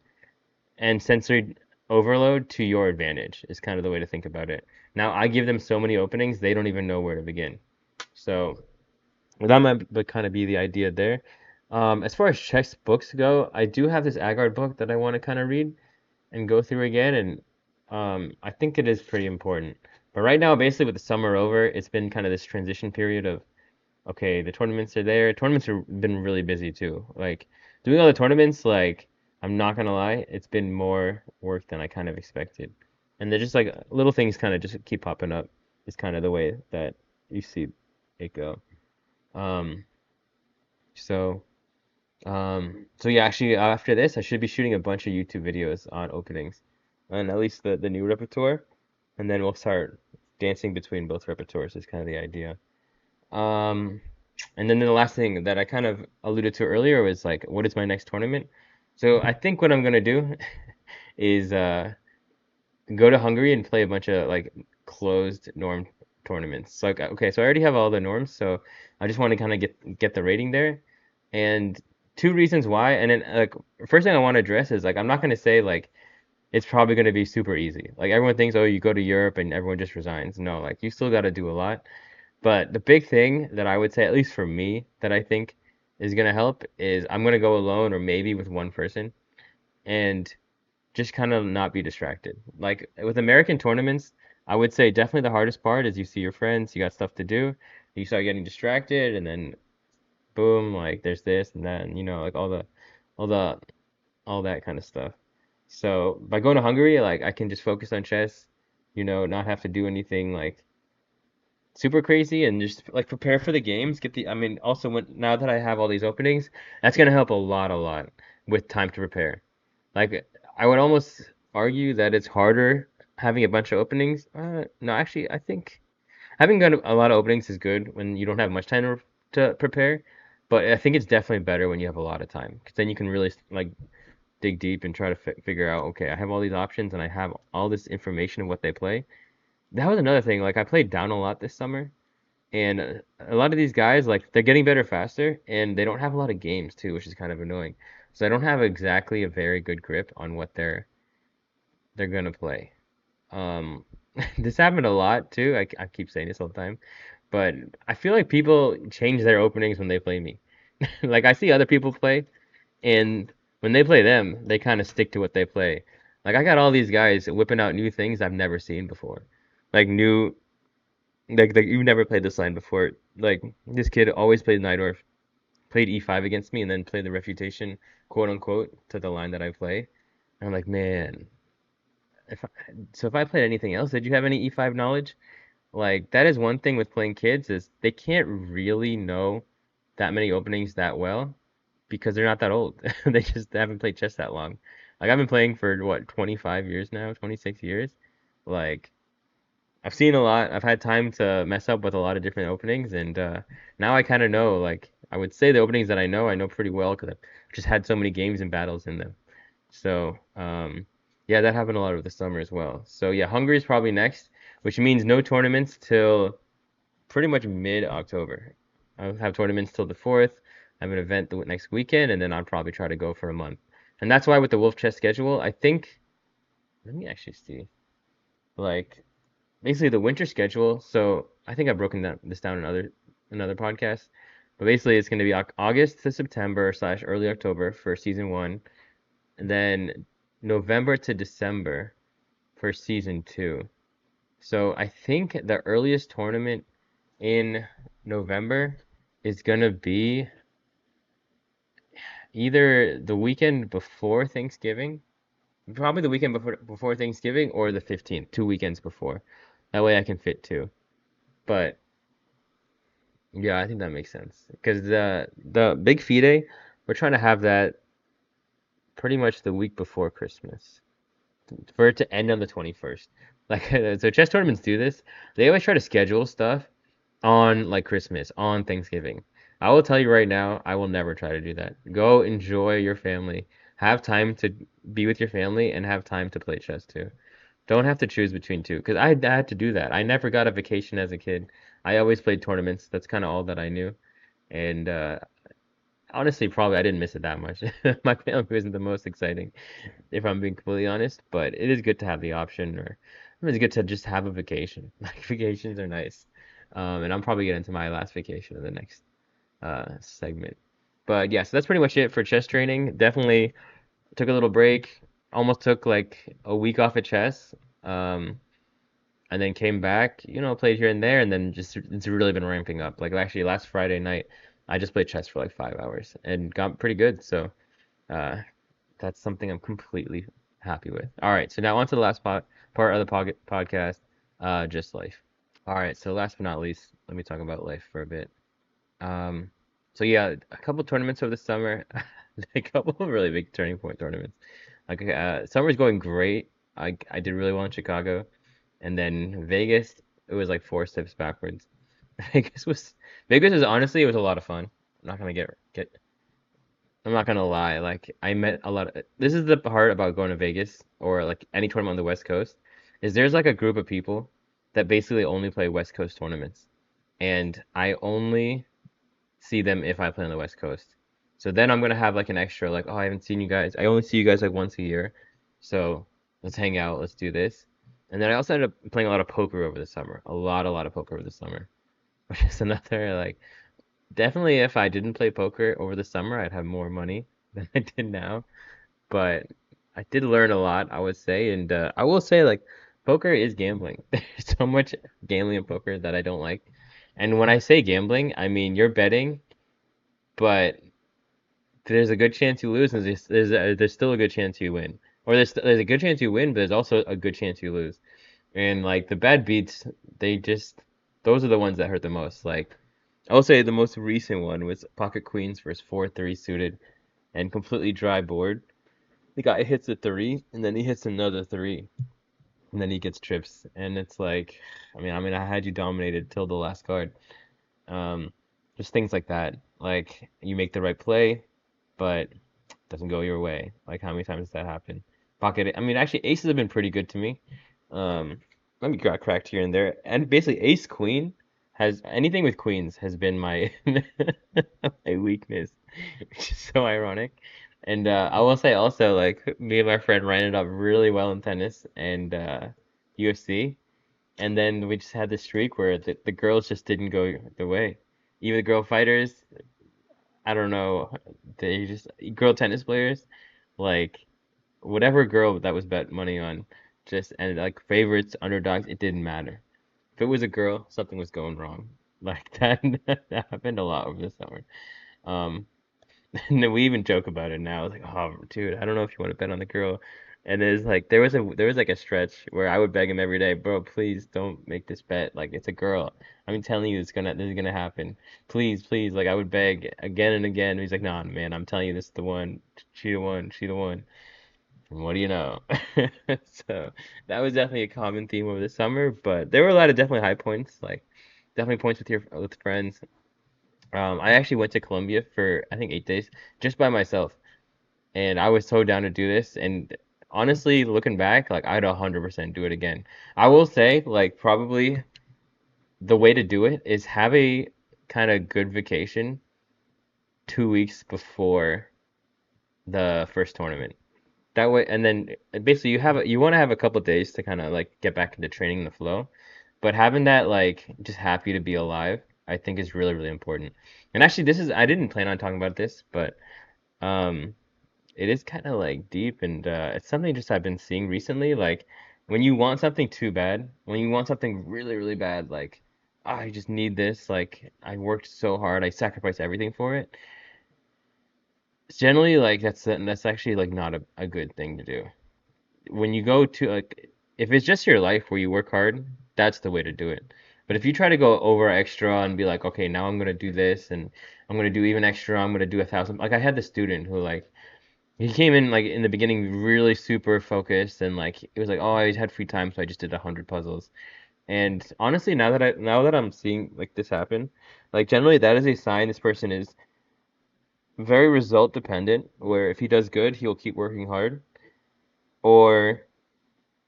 and sensory overload to your advantage is kind of the way to think about it. Now I give them so many openings they don't even know where to begin. So that might kind of be the idea there. As far as chess books go, I do have this Agard book that I want to kind of read and go through again, and I think it is pretty important. But right now, basically with the summer over, it's been kind of this transition period of okay, the tournaments are there. Tournaments have been really busy too. Like doing all the tournaments, like I'm not gonna lie, it's been more work than I kind of expected. And they're just like little things kind of just keep popping up. Is kind of the way that you see it go. Um, so so yeah, actually after this, I should be shooting a bunch of YouTube videos on openings, and at least the new repertoire, and then we'll start dancing between both repertoires is kind of the idea. Um, and then the last thing that I kind of alluded to earlier was like, what is my next tournament? So I think what I'm gonna do is go to Hungary and play a bunch of like closed norm tournaments. So like, okay, so I already have all the norms, so I just want to kind of get the rating there. And two reasons why, and then like first thing I want to address is like I'm not gonna say like it's probably gonna be super easy. Like everyone thinks, oh, you go to Europe and everyone just resigns. No, like you still got to do a lot. But the big thing that I would say, at least for me, that I think is gonna help is I'm gonna go alone or maybe with one person and just kind of not be distracted. Like with American tournaments, I would say definitely the hardest part is you see your friends, you got stuff to do, you start getting distracted, and then boom, like there's this and that, and like all the, all that kind of stuff. So by going to Hungary, like I can just focus on chess, not have to do anything like super crazy and just like prepare for the games. I mean, also now that I have all these openings, that's gonna help a lot with time to prepare. Like I would almost argue that it's harder having a bunch of openings. No, actually, I think having got a lot of openings is good when you don't have much time to prepare. But I think it's definitely better when you have a lot of time, because then you can really like dig deep and try to fi figure out, okay, I have all these options and I have all this information of what they play. That was another thing. Like I played down a lot this summer, and a lot of these guys, like they're getting better faster, and they don't have a lot of games too, which is kind of annoying. So I don't have exactly a very good grip on what they're gonna play. Um, this happened a lot too. I keep saying this all the time, but I feel like people change their openings when they play me. Like I see other people play, and when they play them, they kind of stick to what they play. Like I got all these guys whipping out new things I've never seen before. Like new, like you've never played this line before. Like this kid always played Nidorf, played E5 against me, and then played the refutation, quote unquote, to the line that I play. And I'm like, man, if I, if I played anything else, did you have any E5 knowledge? Like that is one thing with playing kids is they can't really know that many openings that well because they're not that old. They just haven't played chess that long. Like I've been playing for what, 25 years now, 26 years. Like I've seen a lot. I've had time to mess up with a lot of different openings, and now I kind of know. Like I would say the openings that I know pretty well because I've just had so many games and battles in them. So yeah, that happened a lot over the summer as well. So yeah, Hungary is probably next, which means no tournaments till pretty much mid-October. I'll have tournaments till the 4th. I have an event the next weekend, and then I'll probably try to go for a month. And that's why with the Wolf Chess schedule, I think, let me actually see. Like basically the winter schedule. So I think I've broken this down in another podcast. But basically it's going to be August to September slash early October for season one, and then November to December for season two. So I think the earliest tournament in November is gonna be either the weekend before Thanksgiving, probably the weekend before Thanksgiving or the 15th, 2 weekends before. That way I can fit two. But yeah, I think that makes sense. Because the big FIDE, we're trying to have that pretty much the week before Christmas for it to end on the 21st. Like so chess tournaments do this. They always try to schedule stuff on like Christmas, on Thanksgiving. I will tell you right now, I will never try to do that. Go enjoy your family. Have time to be with your family and have time to play chess too. Don't have to choose between two because I had to do that. I never got a vacation as a kid. I always played tournaments. That's kind of all that I knew. And honestly, probably I didn't miss it that much. My family wasn't the most exciting, if I'm being completely honest, but it is good to have the option, or I mean, it's good to just have a vacation. Like vacations are nice. And I'm probably getting into my last vacation in the next segment. But yeah, so that's pretty much it for chess training. Definitely took a little break. Almost took like a week off of chess. Um, and then came back, played here and there, and then just it's really been ramping up. Like actually last Friday night, I just played chess for like 5 hours and got pretty good. So uh, that's something I'm completely happy with. All right, so now on to the last part of the podcast, just life. All right, so last but not least, let me talk about life for a bit. Um, so yeah, a couple tournaments over the summer, a couple of really big turning point tournaments. Like summer's going great. I did really well in Chicago, and then Vegas, it was like four steps backwards. Vegas was Vegas is honestly it was a lot of fun. I'm not gonna get I'm not gonna lie. Like I met a lot of this is the part about going to Vegas or like any tournament on the West Coast, is there's like a group of people that basically only play West Coast tournaments. And I only see them if I play on the West Coast. So then I'm gonna have like an extra like, oh, I haven't seen you guys. I only see you guys like once a year. So let's hang out, let's do this. And then I also ended up playing a lot of poker over the summer. A lot of poker over the summer. Which is another like definitely if I didn't play poker over the summer, I'd have more money than I did now. But I did learn a lot, I would say, and I will say like poker is gambling. There's so much gambling in poker that I don't like. And when I say gambling, I mean you're betting, but there's a good chance you lose, and there's still a good chance you win. Or there's a good chance you win, but there's also a good chance you lose. And like the bad beats, they just those are the ones that hurt the most. Like I will say the most recent one was Pocket Queens versus 4-3 suited and completely dry board. The guy hits a three, and then he hits another three, and then he gets trips, and it's like, I mean, I had you dominated till the last card. Um, Just things like that. Like you make the right play, but it doesn't go your way. Like how many times has that happened? Pocket. I mean, actually, aces have been pretty good to me. Um, Let me got cracked here and there, and basically ace queen has anything with queens has been my my weakness, which is so ironic. And I will say also, like me and my friend ran it up really well in tennis and UFC. And then we just had this streak where the girls just didn't go the way. Even the girl fighters, I don't know, they just girl tennis players, like whatever girl that was bet money on, just and like favorites, underdogs, it didn't matter. If it was a girl, something was going wrong. Like that, that happened a lot over the summer. Um, And then we even joke about it now. It's like, oh, dude, I don't know if you want to bet on the girl. And there's like there was like a stretch where I would beg him every day, bro, please don't make this bet. Like it's a girl. I'm telling you, this is gonna happen. Please, please. Like I would beg again and again. He's like, nah, man, I'm telling you, this is the one. She the one. She the one. And what do you know? So that was definitely a common theme over the summer. But there were a lot of definitely high points, like definitely points with friends. I actually went to Colombia for I think 8 days just by myself, and I was so down to do this. And honestly, looking back, like I'd 100% do it again. I will say, like probably the way to do it is have a kind of good vacation 2 weeks before the first tournament. That way, and then basically you want to have a couple days to kind of like get back into training the flow. But having that like just happy to be alive, I think is really, really important. And actually, this is I didn't plan on talking about this, but um, it is kind of like deep, and it's something just I've been seeing recently. Like when you want something too bad, when you want something really, really bad, like "Ah, I just need this. Like I worked so hard, I sacrificed everything for it. It's generally like that's actually like not a good thing to do. When you go to like if it's just your life where you work hard, that's the way to do it. But if you try to go over extra and be like, okay, now I'm gonna do this and I'm gonna do even extra, I'm gonna do 1,000. Like I had this student who like he came in like in the beginning really super focused and like it was like, oh, I had free time, so I just did 100 puzzles. And honestly, now that I'm seeing like this happen, like generally that is a sign this person is very result dependent, where if he does good, he'll keep working hard, or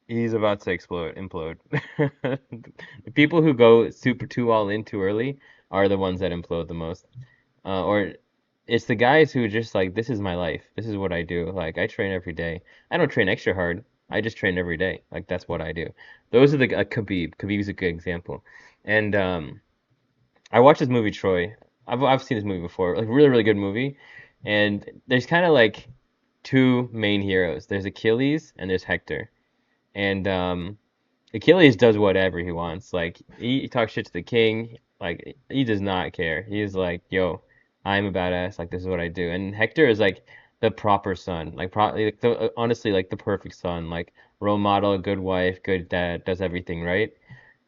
he's about to implode. The people who go super too all in too early are the ones that implode the most. Or it's the guys who just like, this is my life. This is what I do. Like I train every day. I don't train extra hard. I just train every day. Like that's what I do. Those are the Khabib. Khabib's a good example. And I watched this movie Troy. I've seen this movie before. Like really, really good movie. And there's kind of like two main heroes. There's Achilles and there's Hector. And Achilles does whatever he wants. Like he talks shit to the king. Like he does not care. He's like, "Yo, I'm a badass. Like this is what I do." And Hector is like the proper son. Like probably like honestly like the perfect son. Like role model, good wife, good dad, does everything right.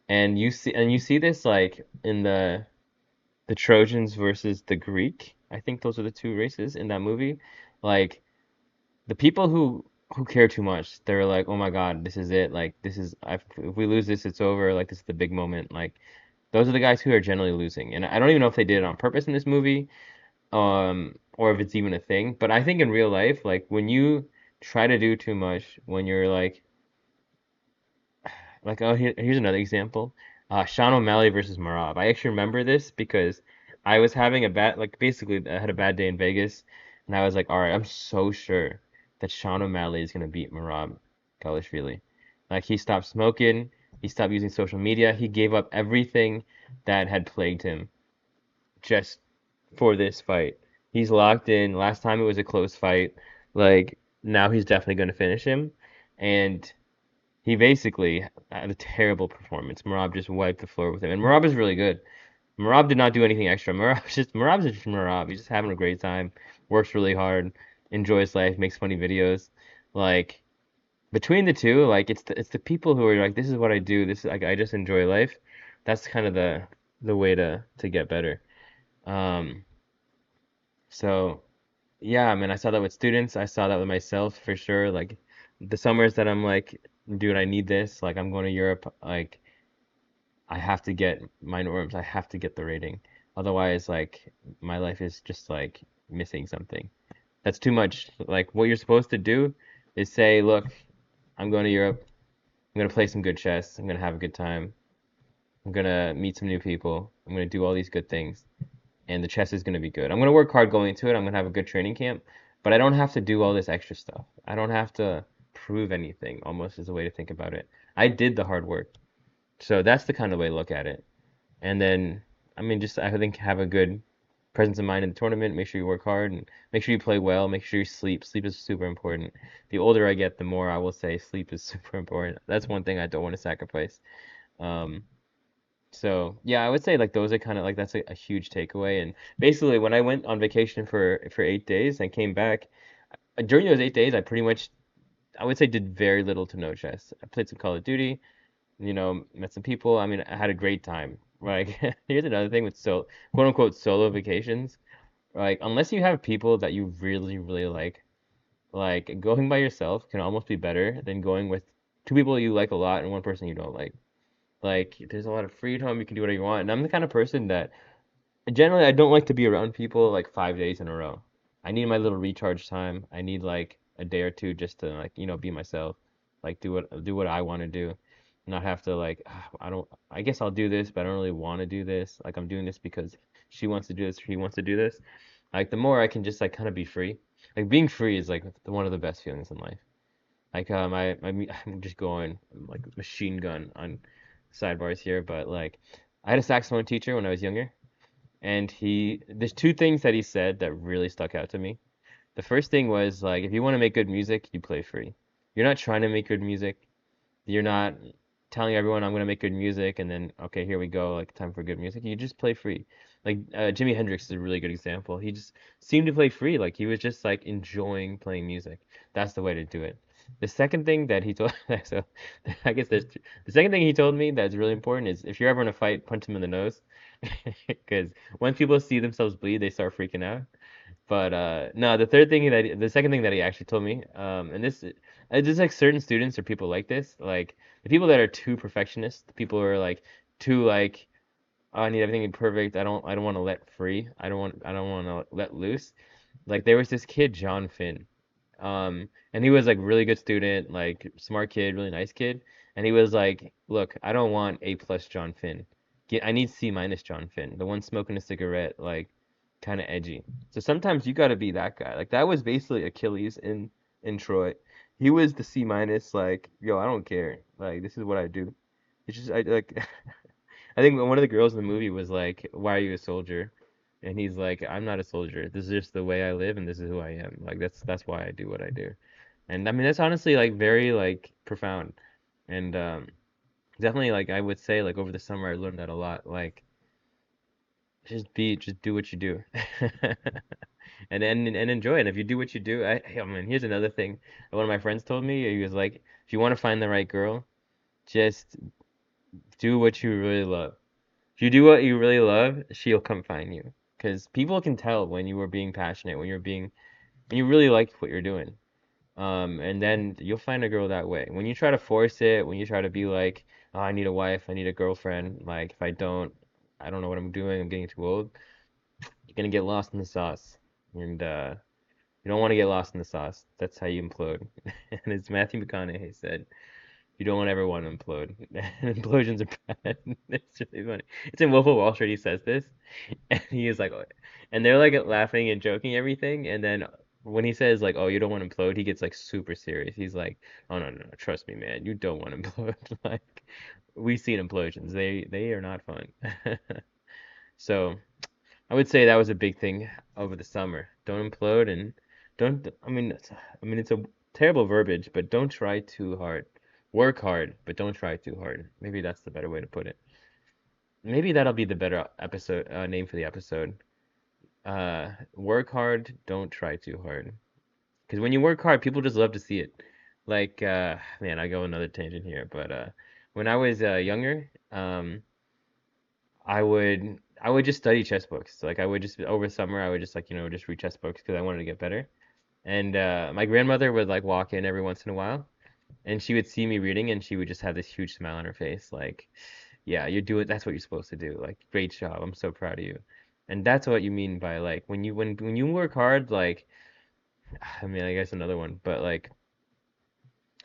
And you see this like in the Trojans versus the Greek. I think those are the two races in that movie. Like the people who care too much, they're like, oh my God, this is it. Like this is if we lose this, it's over. Like this is the big moment. Like those are the guys who are generally losing. And I don't even know if they did it on purpose in this movie, or if it's even a thing. But I think in real life, like when you try to do too much, when you're like oh here's another example, Sean O'Malley versus Marab. I actually remember this because I was having a bad like basically I had a bad day in Vegas, and I was like, all right, I'm so sure that Sean O'Malley is gonna beat Marab Kalashvili. Like he stopped smoking, he stopped using social media, he gave up everything that had plagued him just for this fight. He's locked in. Last time it was a close fight. Like now he's definitely gonna finish him, and he basically had a terrible performance. Marab just wiped the floor with him, and Marab is really good. Marab did not do anything extra. Marab's just Marab. He's just having a great time. Works really hard. Enjoys life. Makes funny videos. Like between the two, like it's the people who are like, this is what I do. This is like I just enjoy life. That's kind of the way to get better. Um, so yeah, I mean, I saw that with students. I saw that with myself for sure. Like the summers that I'm like, dude, I need this. Like I'm going to Europe. Like I have to get my norms. I have to get the rating. Otherwise, like my life is just like missing something. That's too much. Like what you're supposed to do is say, look, I'm going to Europe. I'm gonna play some good chess. I'm gonna have a good time. I'm gonna meet some new people. I'm gonna do all these good things, and the chess is gonna be good. I'm gonna work hard going into it. I'm gonna have a good training camp, but I don't have to do all this extra stuff. I don't have to prove anything, almost is a way to think about it. I did the hard work. So that's the kind of way to look at it. And then, I mean, just I think have a good presence of mind in the tournament. Make sure you work hard and make sure you play well. Make sure you sleep. Sleep is super important. The older I get, the more I will say sleep is super important. That's one thing I don't want to sacrifice. Um, so yeah, I would say like those are kind of like that's a huge takeaway. And basically, when I went on vacation for 8 days and came back, during those 8 days, I pretty much I would say did very little to no chess. I played some Call of Duty, met some people. I mean, I had a great time. Like, here's another thing with quote unquote solo vacations. Like, unless you have people that you really, really like going by yourself can almost be better than going with two people you like a lot and one person you don't like. Like, there's a lot of freedom. You can do whatever you want. And I'm the kind of person that generally I don't like to be around people like 5 days in a row. I need my little recharge time. I need like a day or two just to like, be myself, like do what I want to do, not have to like I don't I guess I'll do this, but I don't really want to do this. Like I'm doing this because she wants to do this, he wants to do this. Like the more I can just like kind of be free. Like being free is like one of the best feelings in life. Like I'm just going like machine gun on sidebars here, but like I had a saxophone teacher when I was younger, and there's two things that he said that really stuck out to me. The first thing was like if you want to make good music, you play free. You're not trying to make good music. You're not telling everyone I'm gonna make good music and then okay, here we go, like time for good music. You just play free. Like Jimi Hendrix is a really good example. He just seemed to play free, like he was just like enjoying playing music. That's the way to do it. The second thing that he told, so I guess the second thing he told me that's really important is if you're ever in a fight, punch him in the nose, because once people see themselves bleed, they start freaking out. But no, the second thing that he actually told me, and there's like certain students or people like this, like the people that are too perfectionist, the people who are like too like, oh, I need everything to be perfect. I don't want to let free. I don't want to let loose. Like there was this kid, John Finn, and he was like really good student, like smart kid, really nice kid, and he was like, look, I don't want A plus John Finn. I need C minus John Finn, the one smoking a cigarette, like kind of edgy. So sometimes you got to be that guy. Like that was basically Achilles in Troy. He was the C minus, like, yo, I don't care. Like this is what I do. It's just I like I think one of the girls in the movie was like, "Why are you a soldier?" And he's like, "I'm not a soldier. This is just the way I live, and this is who I am. Like that's why I do what I do." And I mean that's honestly like very like profound, and definitely like I would say like over the summer I learned that a lot. Like just do what you do, and enjoy it. If you do what you do, I mean here's another thing. One of my friends told me he was like, if you want to find the right girl, just do what you really love. If you do what you really love, she'll come find you. Because people can tell when you are being passionate, when you really like what you're doing. And then you'll find a girl that way. When you try to force it, when you try to be like, oh, I need a wife, I need a girlfriend, like if I don't know what I'm doing, I'm getting too old, you're gonna get lost in the sauce. And you don't want to get lost in the sauce. That's how you implode. And as Matthew McConaughey said, you don't ever want to implode. Implosions are bad. It's really funny. It's in Wolf of Wall Street. He says this, and he is like, oh, and they're like laughing and joking everything. And then when he says like, "Oh, you don't want to implode," he gets like super serious. He's like, "Oh no, no, no, trust me, man. You don't want to implode." Like we've seen implosions. They are not fun. So I would say that was a big thing over the summer. Don't implode and don't. I mean, it's a terrible verbiage, but don't try too hard. Work hard, but don't try too hard. Maybe that's the better way to put it. Maybe that'll be the better episode name for the episode. Work hard, don't try too hard. Because when you work hard, people just love to see it. Like, man, I go another tangent here, but when I was younger, I would just study chess books. Like I would just over summer, I would just like just read chess books because I wanted to get better. And my grandmother would like walk in every once in a while, and she would see me reading, and she would just have this huge smile on her face, like, yeah, you're doing, that's what you're supposed to do. Like, great job. I'm so proud of you. And that's what you mean by like when you work hard, like I mean, I guess another one, but like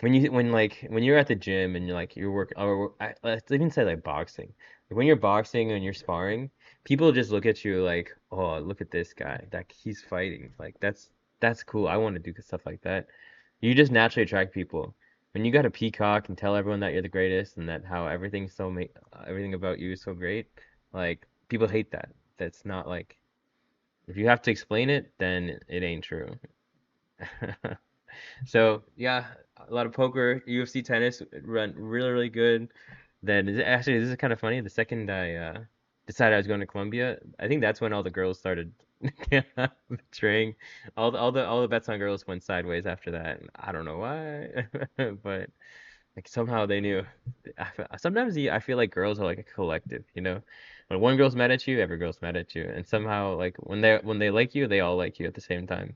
when you're at the gym and you're like you're work or let's even say like boxing. Like when you're boxing and you're sparring, people just look at you like, "Oh, look at this guy. That he's fighting." Like that's cool. I want to do stuff like that. You just naturally attract people. When you got a peacock and tell everyone that you're the greatest and that how everything about you is so great, like people hate that. That's not like if you have to explain it, then it ain't true. So yeah, a lot of poker, UFC, tennis run really really good. Then actually this is kind of funny. The second I decided I was going to Colombia, I think that's when all the girls started betraying. All the bets on girls went sideways after that. I don't know why, but like somehow they knew. Sometimes I feel like girls are like a collective, you know? When one girl's mad at you, every girl's mad at you, and somehow like when they like you, they all like you at the same time.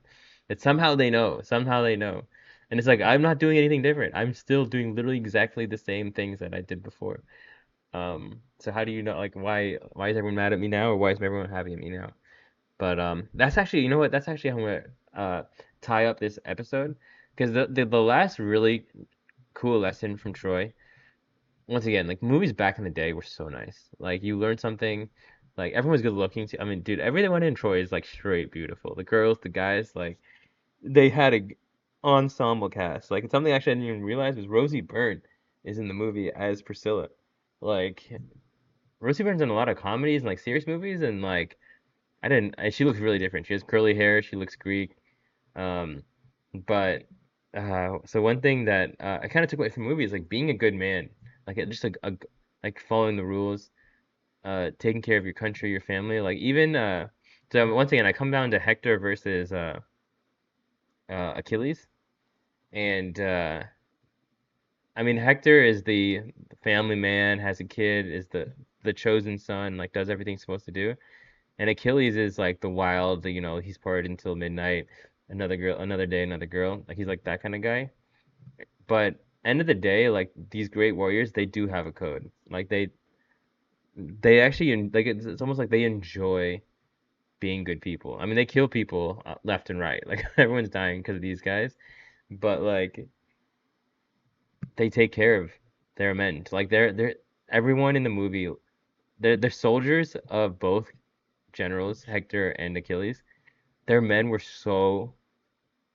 It's somehow they know, somehow they know, and it's like I'm not doing anything different. I'm still doing literally exactly the same things that I did before. So how do you know like why is everyone mad at me now, or why is everyone happy at me now? But that's actually you know what? That's actually how I'm gonna tie up this episode because the last really cool lesson from Troy. Once again, like movies back in the day were so nice. Like you learned something. Like everyone's good looking. I mean, dude, everyone in Troy is like straight beautiful. The girls, the guys, like they had a ensemble cast. Like something actually I didn't even realize was Rosie Byrne is in the movie as Priscilla. Like Rosie Byrne's in a lot of comedies and like serious movies, and like I didn't. She looks really different. She has curly hair. She looks Greek. Um, but so one thing that I kind of took away from the movie is like being a good man, like just like like following the rules, taking care of your country, your family, like even so once again I come down to Hector versus Achilles, and I mean Hector is the family man, has a kid, is the chosen son, like does everything he's supposed to do, and Achilles is like the wild, you know, he's partied until midnight, another girl, another day, another girl, like he's like that kind of guy. But end of the day, like these great warriors, they do have a code. Like they actually like it's almost like they enjoy being good people. I mean, they kill people left and right. Like everyone's dying because of these guys, but like they take care of their men. Like they're everyone in the movie, they're soldiers of both generals, Hector and Achilles. Their men were so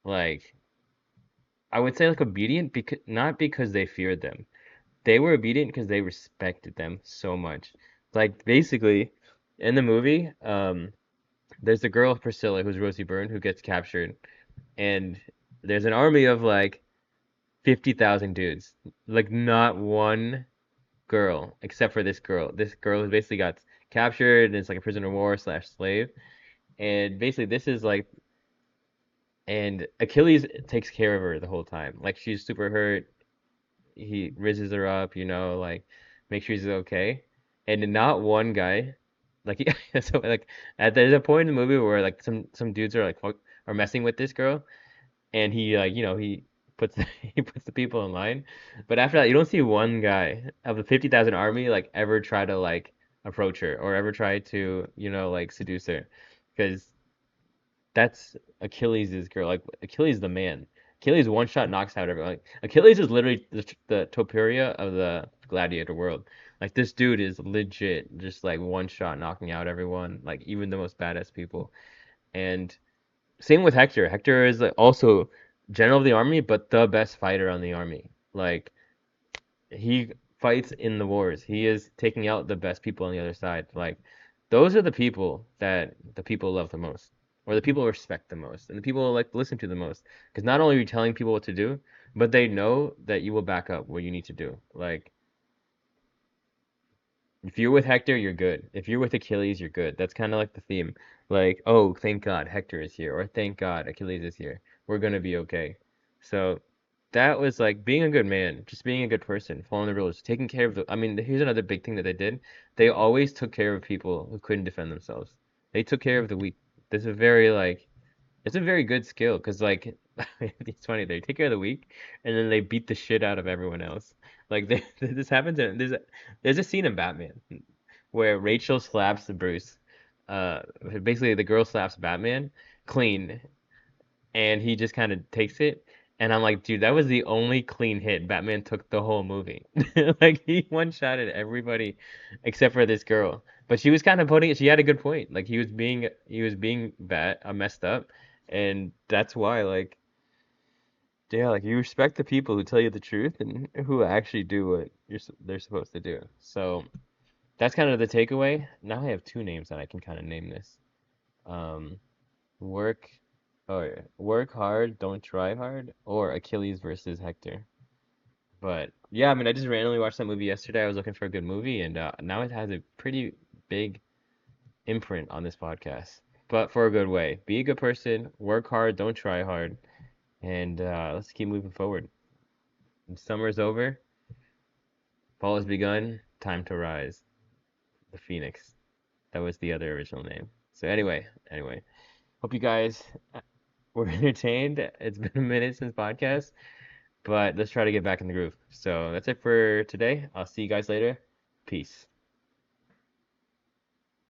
like I would say like obedient because not because they feared them. They were obedient because they respected them so much. Like basically, in the movie, there's the girl Priscilla who's Rosie Byrne who gets captured, and there's an army of like 50,000 dudes. Like not one girl except for this girl. This girl who basically got captured and it's like a prisoner of war slash slave. And basically this is like and Achilles takes care of her the whole time. Like she's super hurt. He raises her up, you know, like make sure she's okay. And not one guy, like so like there's a point in the movie where like some dudes are like are messing with this girl, and he like you know he puts he puts the people in line, but after that you don't see one guy of the 50,000 army like ever try to like approach her or ever try to you know like seduce her, because that's Achilles' girl. Like Achilles the man. Achilles one shot knocks out everyone. Like Achilles is literally the Topuria of the gladiator world. Like this dude is legit, just like one shot knocking out everyone, like even the most badass people. And same with Hector. Hector is like, also general of the army, but the best fighter on the army. Like he fights in the wars. He is taking out the best people on the other side. Like those are the people that the people love the most, or the people respect the most, and the people like listen to the most. Because not only are you telling people what to do, but they know that you will back up what you need to do. Like if you're with Hector, you're good. If you're with Achilles, you're good. That's kind of like the theme. Like, oh, thank God Hector is here, or thank God Achilles is here. We're gonna be okay. So that was like being a good man, just being a good person, following the rules, taking care of the. I mean, here's another big thing that they did. They always took care of people who couldn't defend themselves. They took care of the weak. This is very like it's a very good skill because like it's funny they take care of the weak and then they beat the shit out of everyone else. Like this happens in there's a scene in Batman where Rachel slaps Bruce. uh, basically the girl slaps Batman clean, and he just kind of takes it. And I'm like, dude, that was the only clean hit Batman took the whole movie. Like he one-shotted everybody except for this girl. But she was kind of putting it. She had a good point. Like he was being bad, messed up, and that's why like yeah, like you respect the people who tell you the truth and who actually do what they're supposed to do. So that's kind of the takeaway. Now I have two names that I can kind of name this. Um, Work, oh yeah, work hard, don't try hard, or Achilles versus Hector. But yeah, I mean, I just randomly watched that movie yesterday. I was looking for a good movie, and now it has a pretty big imprint on this podcast. But for a good way. Be a good person, work hard, don't try hard, and let's keep moving forward. Summer's over, fall has begun, time to rise. The Phoenix. That was the other original name. So anyway, hope you guys were entertained. It's been a minute since podcast. But let's try to get back in the groove. So that's it for today. I'll see you guys later. Peace.